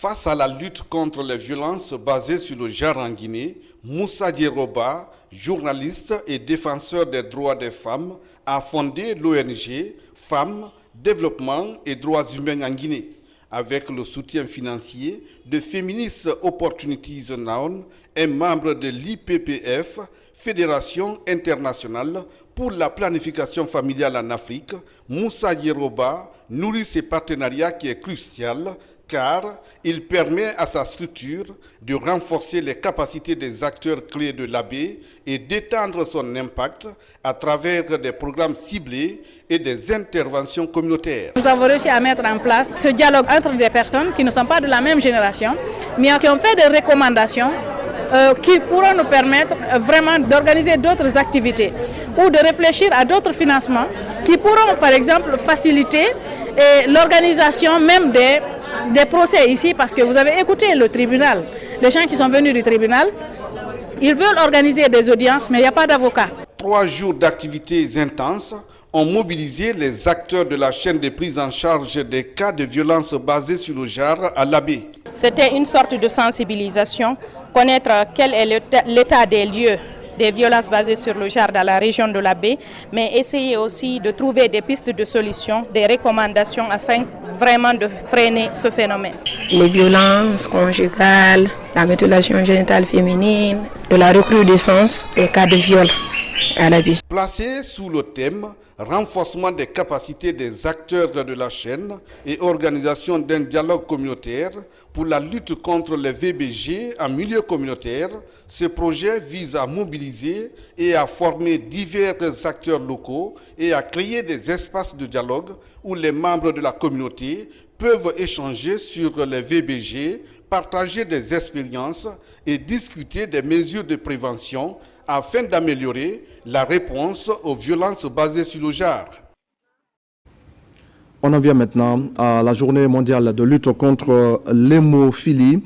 Face à la lutte contre les violences basées sur le genre en Guinée, Moussa Djeroba, journaliste et défenseur des droits des femmes, a fondé l'ONG Femmes, Développement et Droits Humains en Guinée, avec le soutien financier de Feminist Opportunities Now, un membre de l'IPPF, Fédération internationale pour la planification familiale en Afrique. Moussa Djeroba nourrit ses partenariats qui est crucial car il permet à sa structure de renforcer les capacités des acteurs clés de l'AB et d'étendre son impact à travers des programmes ciblés et des interventions communautaires. Nous avons réussi à mettre en place ce dialogue entre des personnes qui ne sont pas de la même génération, mais qui ont fait des recommandations qui pourront nous permettre vraiment d'organiser d'autres activités ou de réfléchir à d'autres financements qui pourront par exemple faciliter l'organisation même des procès ici, parce que vous avez écouté le tribunal, les gens qui sont venus du tribunal, ils veulent organiser des audiences, mais il n'y a pas d'avocat. 3 jours d'activités intenses ont mobilisé les acteurs de la chaîne de prise en charge des cas de violence basés sur le genre à l'AB. C'était une sorte de sensibilisation, connaître quel est l'état des lieux des violences basées sur le genre dans la région de la baie, mais essayer aussi de trouver des pistes de solutions, des recommandations afin vraiment de freiner ce phénomène. Les violences conjugales, la mutilation génitale féminine, de la recrudescence des cas de viol à la baie. Placé sous le thème renforcement des capacités des acteurs de la chaîne et organisation d'un dialogue communautaire pour la lutte contre les VBG en milieu communautaire, ce projet vise à mobiliser et à former divers acteurs locaux et à créer des espaces de dialogue où les membres de la communauté peuvent échanger sur les VBG, partager des expériences et discuter des mesures de prévention afin d'améliorer la réponse aux violences basées sur le genre. On en vient maintenant à la journée mondiale de lutte contre l'hémophilie,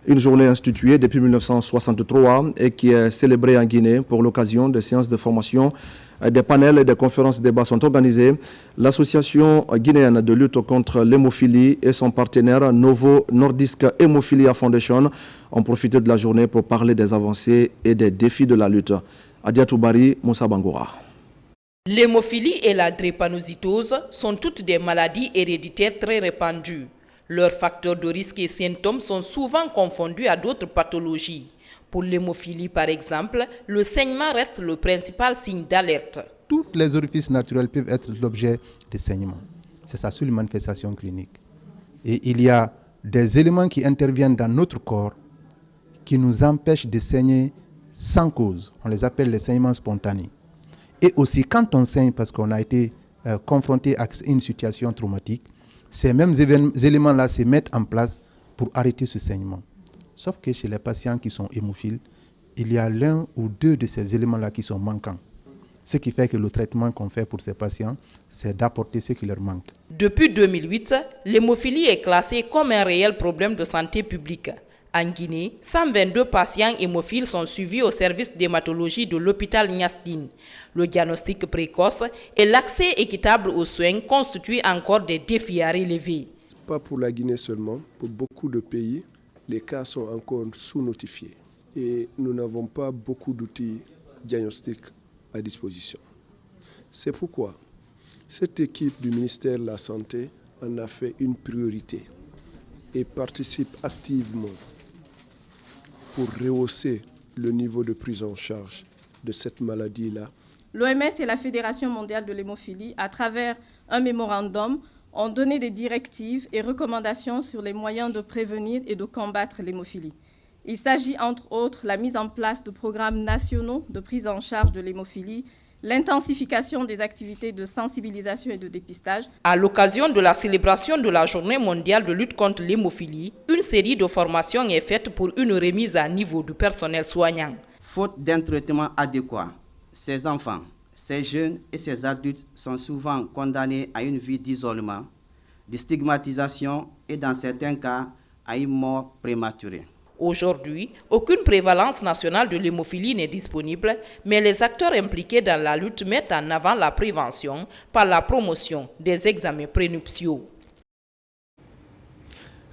une journée instituée depuis 1963 et qui est célébrée en Guinée pour l'occasion des séances de formation. Des panels et des conférences débats sont organisés. L'Association guinéenne de lutte contre l'hémophilie et son partenaire Novo Nordisk Hemophilia Foundation ont profité de la journée pour parler des avancées et des défis de la lutte. Adiatou Bari, Moussa Bangoura. L'hémophilie et la drépanocytose sont toutes des maladies héréditaires très répandues. Leurs facteurs de risque et symptômes sont souvent confondus à d'autres pathologies. Pour l'hémophilie, par exemple, le saignement reste le principal signe d'alerte. Tous les orifices naturels peuvent être l'objet de saignement. C'est sa seule manifestation clinique. Et il y a des éléments qui interviennent dans notre corps qui nous empêchent de saigner sans cause. On les appelle les saignements spontanés. Et aussi, quand on saigne parce qu'on a été confronté à une situation traumatique, ces mêmes éléments-là se mettent en place pour arrêter ce saignement. Sauf que chez les patients qui sont hémophiles, il y a l'un ou deux de ces éléments-là qui sont manquants. Ce qui fait que le traitement qu'on fait pour ces patients, c'est d'apporter ce qui leur manque. Depuis 2008, l'hémophilie est classée comme un réel problème de santé publique. En Guinée, 122 patients hémophiles sont suivis au service d'hématologie de l'hôpital Niastine. Le diagnostic précoce et l'accès équitable aux soins constituent encore des défis à relever. pas pour la Guinée seulement, pour beaucoup de pays, les cas sont encore sous-notifiés et nous n'avons pas beaucoup d'outils diagnostiques à disposition. C'est pourquoi cette équipe du ministère de la Santé en a fait une priorité et participe activement pour rehausser le niveau de prise en charge de cette maladie-là. L'OMS et la Fédération mondiale de l'hémophilie, à travers un mémorandum, ont donné des directives et recommandations sur les moyens de prévenir et de combattre l'hémophilie. Il s'agit entre autres la mise en place de programmes nationaux de prise en charge de l'hémophilie, l'intensification des activités de sensibilisation et de dépistage. À l'occasion de la célébration de la Journée mondiale de lutte contre l'hémophilie, une série de formations est faite pour une remise à niveau du personnel soignant. Faute d'un traitement adéquat, ces enfants, ces jeunes et ces adultes sont souvent condamnés à une vie d'isolement, de stigmatisation et dans certains cas à une mort prématurée. Aujourd'hui, aucune prévalence nationale de l'hémophilie n'est disponible, mais les acteurs impliqués dans la lutte mettent en avant la prévention par la promotion des examens prénuptiaux.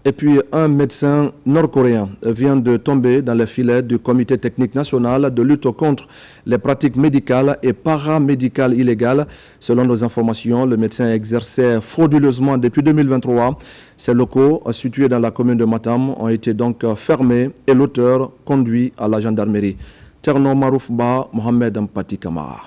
Et puis, un médecin nord-coréen vient de tomber dans les filets du Comité technique national de lutte contre les pratiques médicales et paramédicales illégales. Selon nos informations, le médecin exerçait frauduleusement depuis 2023. Ces locaux, situés dans la commune de Matam, ont été donc fermés et l'auteur conduit à la gendarmerie. Terno Maroufba, Mohamed Mpati Kamara.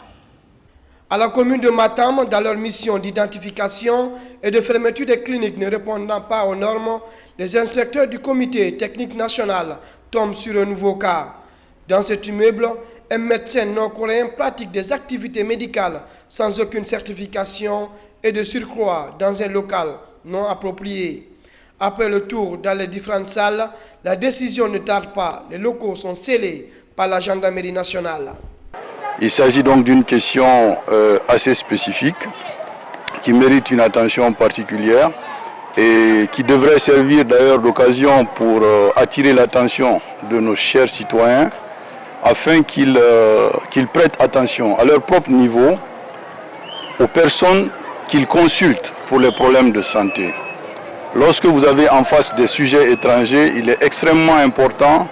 À la commune de Matam, dans leur mission d'identification et de fermeture des cliniques ne répondant pas aux normes, les inspecteurs du comité technique national tombent sur un nouveau cas. Dans cet immeuble, un médecin nord-coréen pratique des activités médicales sans aucune certification et de surcroît dans un local non approprié. Après le tour dans les différentes salles, la décision ne tarde pas. Les locaux sont scellés par la gendarmerie nationale. Il s'agit donc d'une question assez spécifique qui mérite une attention particulière et qui devrait servir d'ailleurs d'occasion pour attirer l'attention de nos chers citoyens afin qu'ils prêtent attention à leur propre niveau aux personnes qu'ils consultent pour les problèmes de santé. Lorsque vous avez en face des sujets étrangers, il est extrêmement important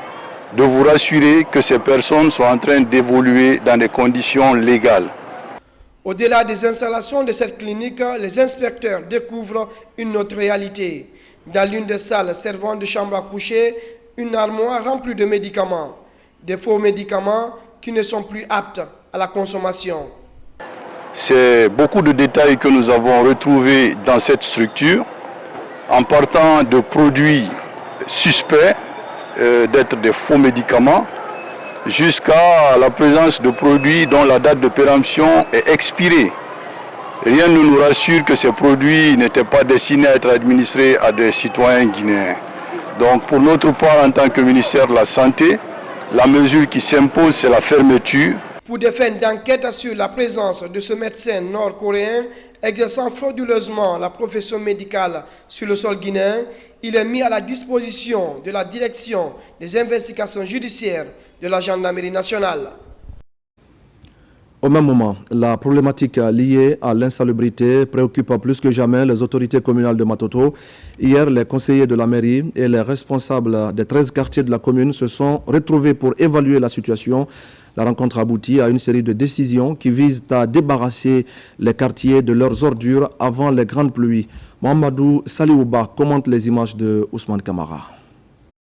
de vous rassurer que ces personnes sont en train d'évoluer dans des conditions légales. Au-delà des installations de cette clinique, les inspecteurs découvrent une autre réalité. Dans l'une des salles servant de chambre à coucher, une armoire remplie de médicaments. Des faux médicaments qui ne sont plus aptes à la consommation. C'est beaucoup de détails que nous avons retrouvés dans cette structure, en partant de produits suspects d'être des faux médicaments, jusqu'à la présence de produits dont la date de péremption est expirée. Rien ne nous rassure que ces produits n'étaient pas destinés à être administrés à des citoyens guinéens. Donc pour notre part, en tant que ministère de la Santé, la mesure qui s'impose, c'est la fermeture. Pour des fins d'enquête sur la présence de ce médecin nord-coréen exerçant frauduleusement la profession médicale sur le sol guinéen, il est mis à la disposition de la direction des investigations judiciaires de la gendarmerie nationale. Au même moment, la problématique liée à l'insalubrité préoccupe plus que jamais les autorités communales de Matoto. Hier, les conseillers de la mairie et les responsables des 13 quartiers de la commune se sont retrouvés pour évaluer la situation. La rencontre aboutit à une série de décisions qui visent à débarrasser les quartiers de leurs ordures avant les grandes pluies. Mohamedou Saliouba commente les images de Ousmane Kamara.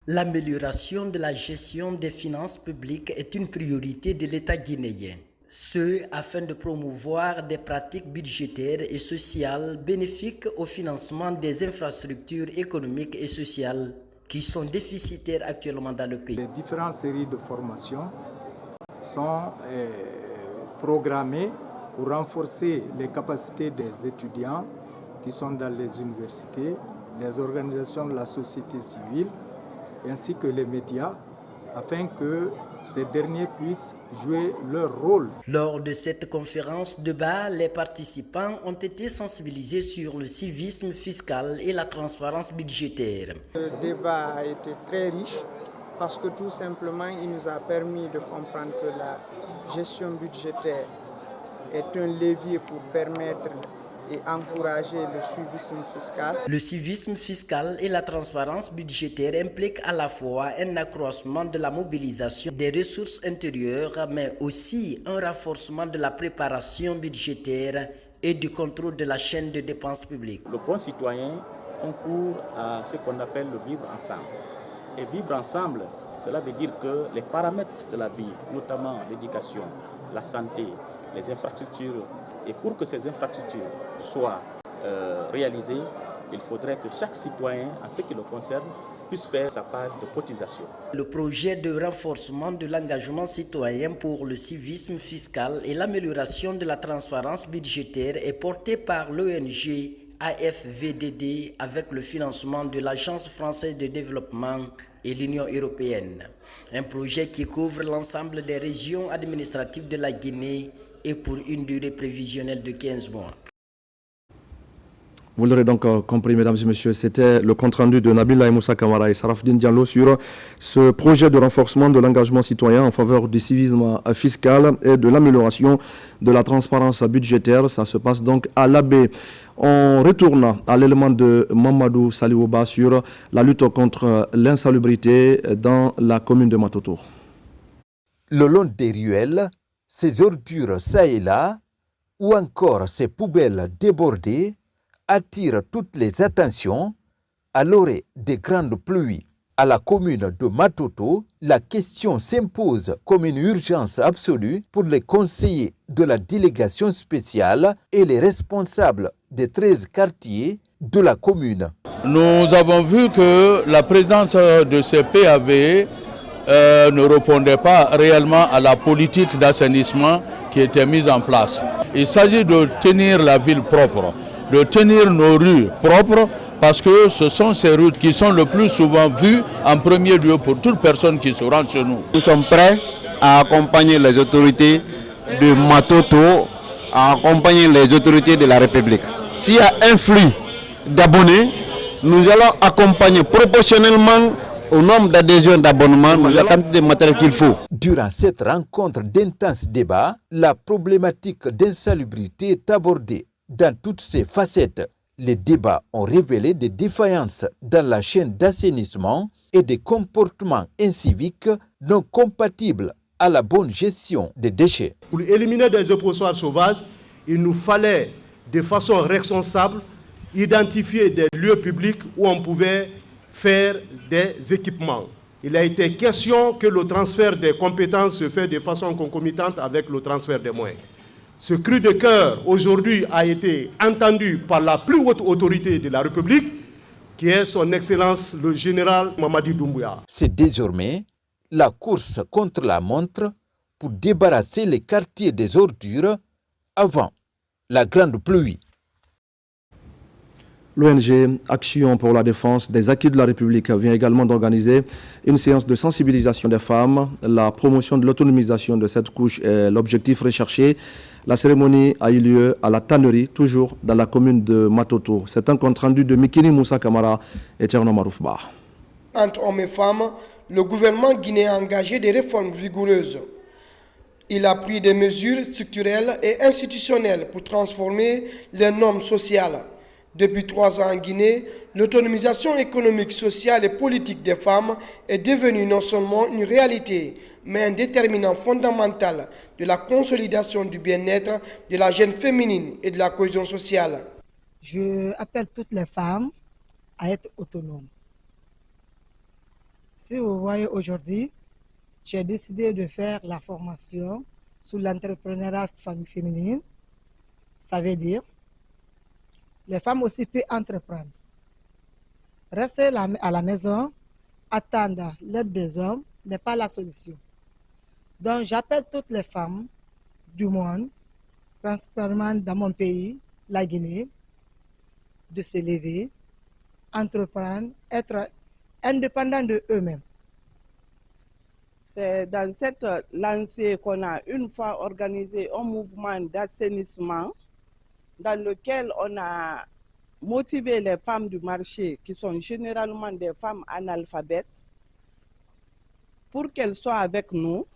L'amélioration de la gestion des finances publiques est une priorité de l'État guinéen. Ce, afin de promouvoir des pratiques budgétaires et sociales bénéfiques au financement des infrastructures économiques et sociales qui sont déficitaires actuellement dans le pays. Les différentes séries de formations sont programmées pour renforcer les capacités des étudiants qui sont dans les universités, les organisations de la société civile ainsi que les médias afin que ces derniers puissent jouer leur rôle. Lors de cette conférence débat, les participants ont été sensibilisés sur le civisme fiscal et la transparence budgétaire. Le débat a été très riche parce que tout simplement il nous a permis de comprendre que la gestion budgétaire est un levier pour permettre et encourager le civisme fiscal. Le civisme fiscal et la transparence budgétaire impliquent à la fois un accroissement de la mobilisation des ressources intérieures, mais aussi un renforcement de la préparation budgétaire et du contrôle de la chaîne de dépenses publiques. Le bon citoyen concourt à ce qu'on appelle le vivre ensemble. Et vivre ensemble, cela veut dire que les paramètres de la vie, notamment l'éducation, la santé, les infrastructures, et pour que ces infrastructures soient réalisées, il faudrait que chaque citoyen, en ce qui le concerne, puisse faire sa part de cotisation. Le projet de renforcement de l'engagement citoyen pour le civisme fiscal et l'amélioration de la transparence budgétaire est porté par l'ONG AFVDD avec le financement de l'Agence française de développement et l'Union européenne. Un projet qui couvre l'ensemble des régions administratives de la Guinée et pour une durée prévisionnelle de 15 mois. Vous l'aurez donc compris, mesdames et messieurs, c'était le compte-rendu de Nabila Moussa Kamara et Sarafdine Diallo sur ce projet de renforcement de l'engagement citoyen en faveur du civisme fiscal et de l'amélioration de la transparence budgétaire. Ça se passe donc à l'Abbé. On retourne à l'élément de Mamadou Saliouba sur la lutte contre l'insalubrité dans la commune de Matoto. Le long des ruelles, ces ordures ça et là, ou encore ces poubelles débordées, attire toutes les attentions à l'orée des grandes pluies. À la commune de Matoto, la question s'impose comme une urgence absolue pour les conseillers de la délégation spéciale et les responsables des 13 quartiers de la commune. Nous avons vu que la présidence de ces PAV ne répondait pas réellement à la politique d'assainissement qui était mise en place. Il s'agit de tenir la ville propre, de tenir nos rues propres, parce que ce sont ces routes qui sont le plus souvent vues en premier lieu pour toute personne qui se rend chez nous. Nous sommes prêts à accompagner les autorités de Matoto, à accompagner les autorités de la République. S'il y a un flux d'abonnés, nous allons accompagner proportionnellement au nombre d'adhésions d'abonnements, la quantité de matériel qu'il faut. Durant cette rencontre d'intenses débats, la problématique d'insalubrité est abordée dans toutes ses facettes. Les débats ont révélé des défaillances dans la chaîne d'assainissement et des comportements inciviques non compatibles à la bonne gestion des déchets. Pour éliminer des dépotoirs sauvages, il nous fallait de façon responsable identifier des lieux publics où on pouvait faire des équipements. Il a été question que le transfert des compétences se fait de façon concomitante avec le transfert des moyens. Ce cri de cœur aujourd'hui a été entendu par la plus haute autorité de la République, qui est son Excellence le général Mamadi Doumbouya. C'est désormais la course contre la montre pour débarrasser les quartiers des ordures avant la grande pluie. L'ONG Action pour la défense des acquis de la République vient également d'organiser une séance de sensibilisation des femmes. La promotion de l'autonomisation de cette couche est l'objectif recherché. La cérémonie a eu lieu à la tannerie, toujours dans la commune de Matoto. C'est un compte rendu de Mikini Moussa Kamara et Tcherno Maroufba. Entre hommes et femmes, le gouvernement guinéen a engagé des réformes vigoureuses. Il a pris des mesures structurelles et institutionnelles pour transformer les normes sociales. Depuis 3 ans en Guinée, l'autonomisation économique, sociale et politique des femmes est devenue non seulement une réalité, mais un déterminant fondamental de la consolidation du bien-être de la jeune féminine et de la cohésion sociale. Je appelle toutes les femmes à être autonomes. Si vous voyez aujourd'hui, j'ai décidé de faire la formation sur l'entrepreneuriat féminin. Ça veut dire les femmes aussi peuvent entreprendre. Rester à la maison, attendre l'aide des hommes n'est pas la solution. Donc j'appelle toutes les femmes du monde, principalement dans mon pays, la Guinée, de se lever, entreprendre, être indépendants de eux-mêmes. C'est dans cette lancée qu'on a une fois organisé un mouvement d'assainissement dans lequel on a motivé les femmes du marché, qui sont généralement des femmes analphabètes, pour qu'elles soient avec nous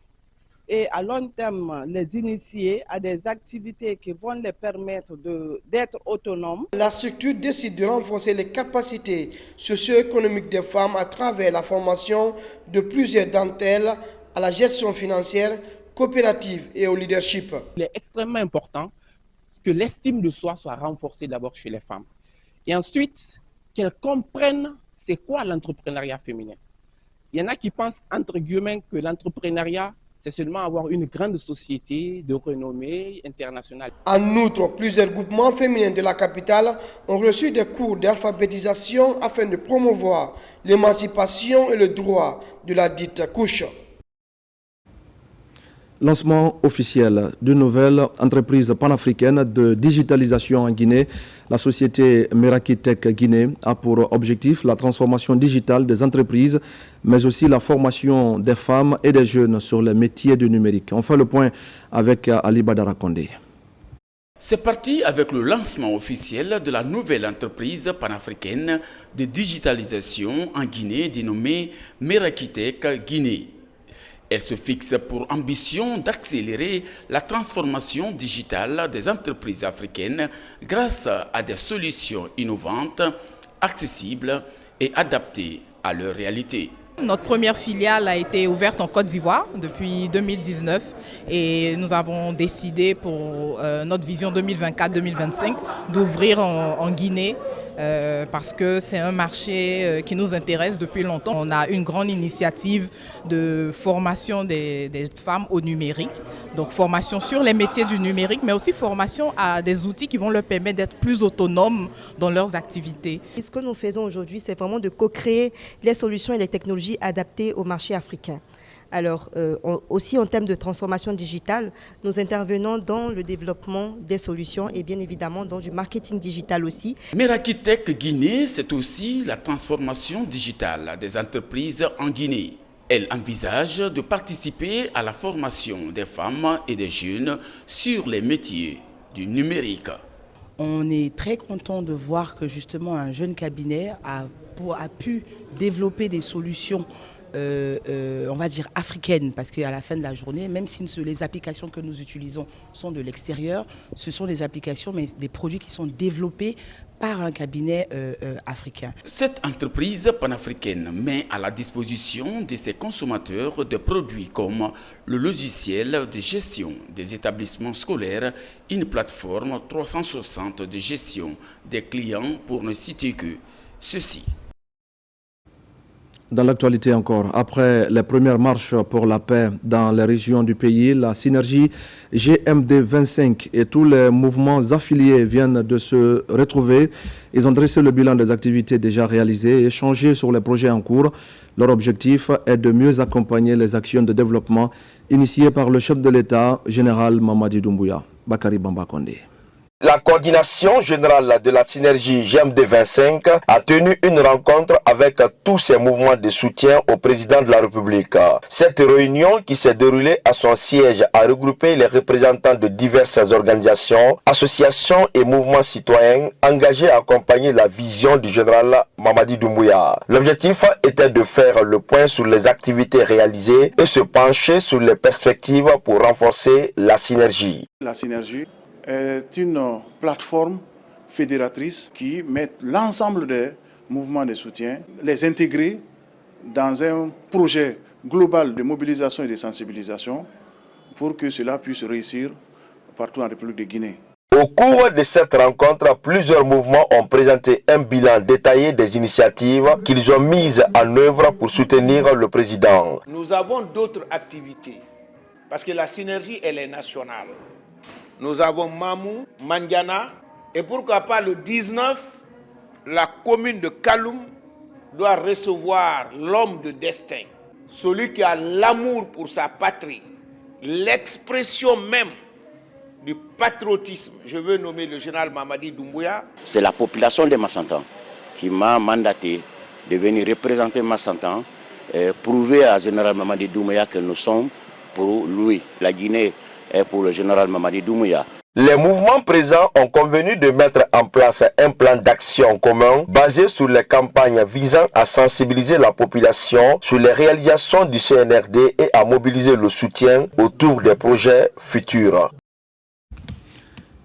et à long terme les initier à des activités qui vont les permettre d'être autonomes. La structure décide de renforcer les capacités socio-économiques des femmes à travers la formation de plusieurs d'entre elles à la gestion financière, coopérative et au leadership. Il est extrêmement important que l'estime de soi soit renforcée d'abord chez les femmes. Et ensuite, qu'elles comprennent c'est quoi l'entrepreneuriat féminin. Il y en a qui pensent, entre guillemets, que l'entrepreneuriat, c'est seulement avoir une grande société de renommée internationale. En outre, plusieurs groupements féminins de la capitale ont reçu des cours d'alphabétisation afin de promouvoir l'émancipation et le droit de la dite couche. Lancement officiel d'une nouvelle entreprise panafricaine de digitalisation en Guinée. La société Meraki Tech Guinée a pour objectif la transformation digitale des entreprises, mais aussi la formation des femmes et des jeunes sur les métiers du numérique. On fait le point avec Ali Badara Kondé. C'est parti avec le lancement officiel de la nouvelle entreprise panafricaine de digitalisation en Guinée dénommée Meraki Tech Guinée. Elle se fixe pour ambition d'accélérer la transformation digitale des entreprises africaines grâce à des solutions innovantes, accessibles et adaptées à leur réalité. Notre première filiale a été ouverte en Côte d'Ivoire depuis 2019 et nous avons décidé pour notre vision 2024-2025 d'ouvrir en Guinée. Parce que c'est un marché qui nous intéresse depuis longtemps. On a une grande initiative de formation des femmes au numérique, donc formation sur les métiers du numérique, mais aussi formation à des outils qui vont leur permettre d'être plus autonomes dans leurs activités. Et ce que nous faisons aujourd'hui, c'est vraiment de co-créer les solutions et les technologies adaptées au marché africain. Alors, aussi en termes de transformation digitale, nous intervenons dans le développement des solutions et bien évidemment dans du marketing digital aussi. Meraki Tech Guinée, c'est aussi la transformation digitale des entreprises en Guinée. Elle envisage de participer à la formation des femmes et des jeunes sur les métiers du numérique. On est très content de voir que justement un jeune cabinet a pu développer des solutions on va dire africaines, parce qu'à la fin de la journée, même si les applications que nous utilisons sont de l'extérieur, ce sont des applications, mais des produits qui sont développés par un cabinet africain. Cette entreprise panafricaine met à la disposition de ses consommateurs des produits comme le logiciel de gestion des établissements scolaires, une plateforme 360 de gestion des clients pour ne citer que ceci. Dans l'actualité encore, après les premières marches pour la paix dans les régions du pays, la synergie GMD 25 et tous les mouvements affiliés viennent de se retrouver. Ils ont dressé le bilan des activités déjà réalisées et échangé sur les projets en cours. Leur objectif est de mieux accompagner les actions de développement initiées par le chef de l'État, général Mamadi Doumbouya. Bakari Bamba Kondé. La coordination générale de la synergie GMD 25 a tenu une rencontre avec tous ces mouvements de soutien au président de la République. Cette réunion qui s'est déroulée à son siège a regroupé les représentants de diverses organisations, associations et mouvements citoyens engagés à accompagner la vision du général Mamadi Doumbouya. L'objectif était de faire le point sur les activités réalisées et se pencher sur les perspectives pour renforcer la synergie. La synergie est une plateforme fédératrice qui met l'ensemble des mouvements de soutien, les intégrer dans un projet global de mobilisation et de sensibilisation pour que cela puisse réussir partout en République de Guinée. Au cours de cette rencontre, plusieurs mouvements ont présenté un bilan détaillé des initiatives qu'ils ont mises en œuvre pour soutenir le président. Nous avons d'autres activités parce que la synergie, elle est nationale. Nous avons Mamou, Mandiana, et pourquoi pas le 19, la commune de Kaloum doit recevoir l'homme de destin, celui qui a l'amour pour sa patrie, l'expression même du patriotisme. Je veux nommer le général Mamadi Doumbouya. C'est la population de Massantan qui m'a mandaté de venir représenter Massantan et prouver à général Mamadi Doumbouya que nous sommes pour lui. La Guinée est pour le général Mamadi Doumbouya. Les mouvements présents ont convenu de mettre en place un plan d'action commun basé sur les campagnes visant à sensibiliser la population sur les réalisations du CNRD et à mobiliser le soutien autour des projets futurs.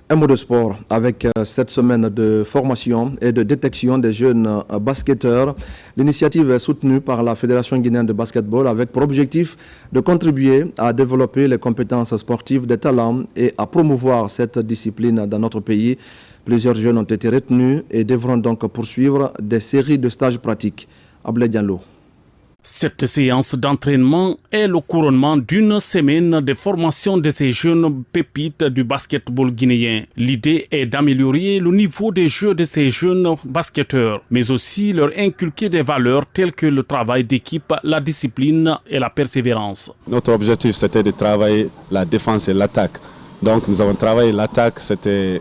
Un mot de sport avec cette semaine de formation et de détection des jeunes basketteurs. L'initiative est soutenue par la Fédération guinéenne de basketball avec pour objectif de contribuer à développer les compétences sportives des talents et à promouvoir cette discipline dans notre pays. Plusieurs jeunes ont été retenus et devront donc poursuivre des séries de stages pratiques. Ablé Diallo. Cette séance d'entraînement est le couronnement d'une semaine de formation de ces jeunes pépites du basketball guinéen. L'idée est d'améliorer le niveau des jeux de ces jeunes basketteurs, mais aussi leur inculquer des valeurs telles que le travail d'équipe, la discipline et la persévérance. Notre objectif, c'était de travailler la défense et l'attaque. Donc nous avons travaillé l'attaque, c'était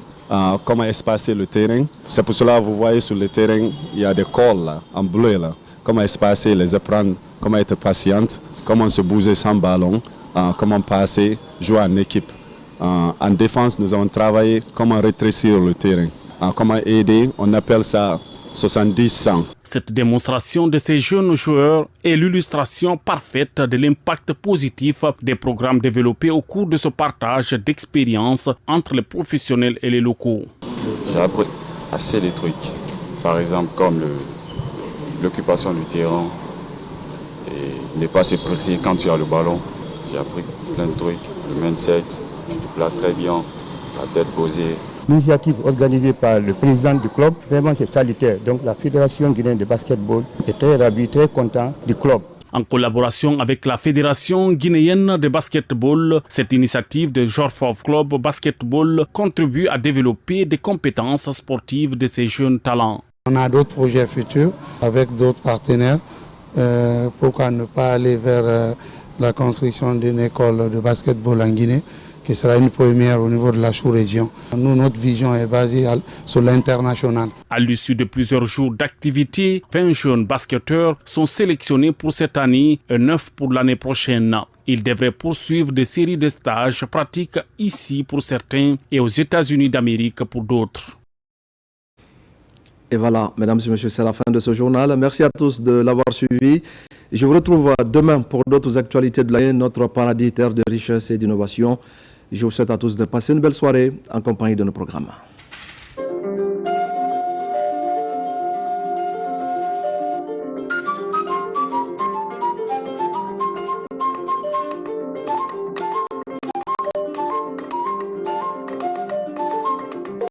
comment espacer le terrain. C'est pour cela que vous voyez sur le terrain, il y a des calls là, en bleu là. Comment espacer, les apprendre, comment être patiente, comment se bouger sans ballon, comment passer, jouer en équipe. En défense, nous avons travaillé comment rétrécir le terrain, comment aider, on appelle ça 70-100. Cette démonstration de ces jeunes joueurs est l'illustration parfaite de l'impact positif des programmes développés au cours de ce partage d'expériences entre les professionnels et les locaux. J'ai appris assez de trucs, par exemple comme l'occupation du terrain et ne pas se presser quand tu as le ballon. J'ai appris plein de trucs, le mindset, tu te places très bien, la tête posée. L'initiative organisée par le président du club, vraiment c'est salutaire. Donc la Fédération guinéenne de basketball est très ravie, très content du club. En collaboration avec la Fédération guinéenne de basketball, cette initiative de Jorfov Club Basketball contribue à développer des compétences sportives de ces jeunes talents. On a d'autres projets futurs avec d'autres partenaires. Pourquoi ne pas aller vers la construction d'une école de basketball en Guinée, qui sera une première au niveau de la sous-région. Nous, notre vision est basée sur l'international. À l'issue de plusieurs jours d'activité, 20 jeunes basketteurs sont sélectionnés pour cette année et 9 pour l'année prochaine. Ils devraient poursuivre des séries de stages pratiques ici pour certains et aux États-Unis d'Amérique pour d'autres. Et voilà, mesdames et messieurs, c'est la fin de ce journal. Merci à tous de l'avoir suivi. Je vous retrouve demain pour d'autres actualités de l'année, notre paradis terre de richesse et d'innovation. Je vous souhaite à tous de passer une belle soirée en compagnie de nos programmes.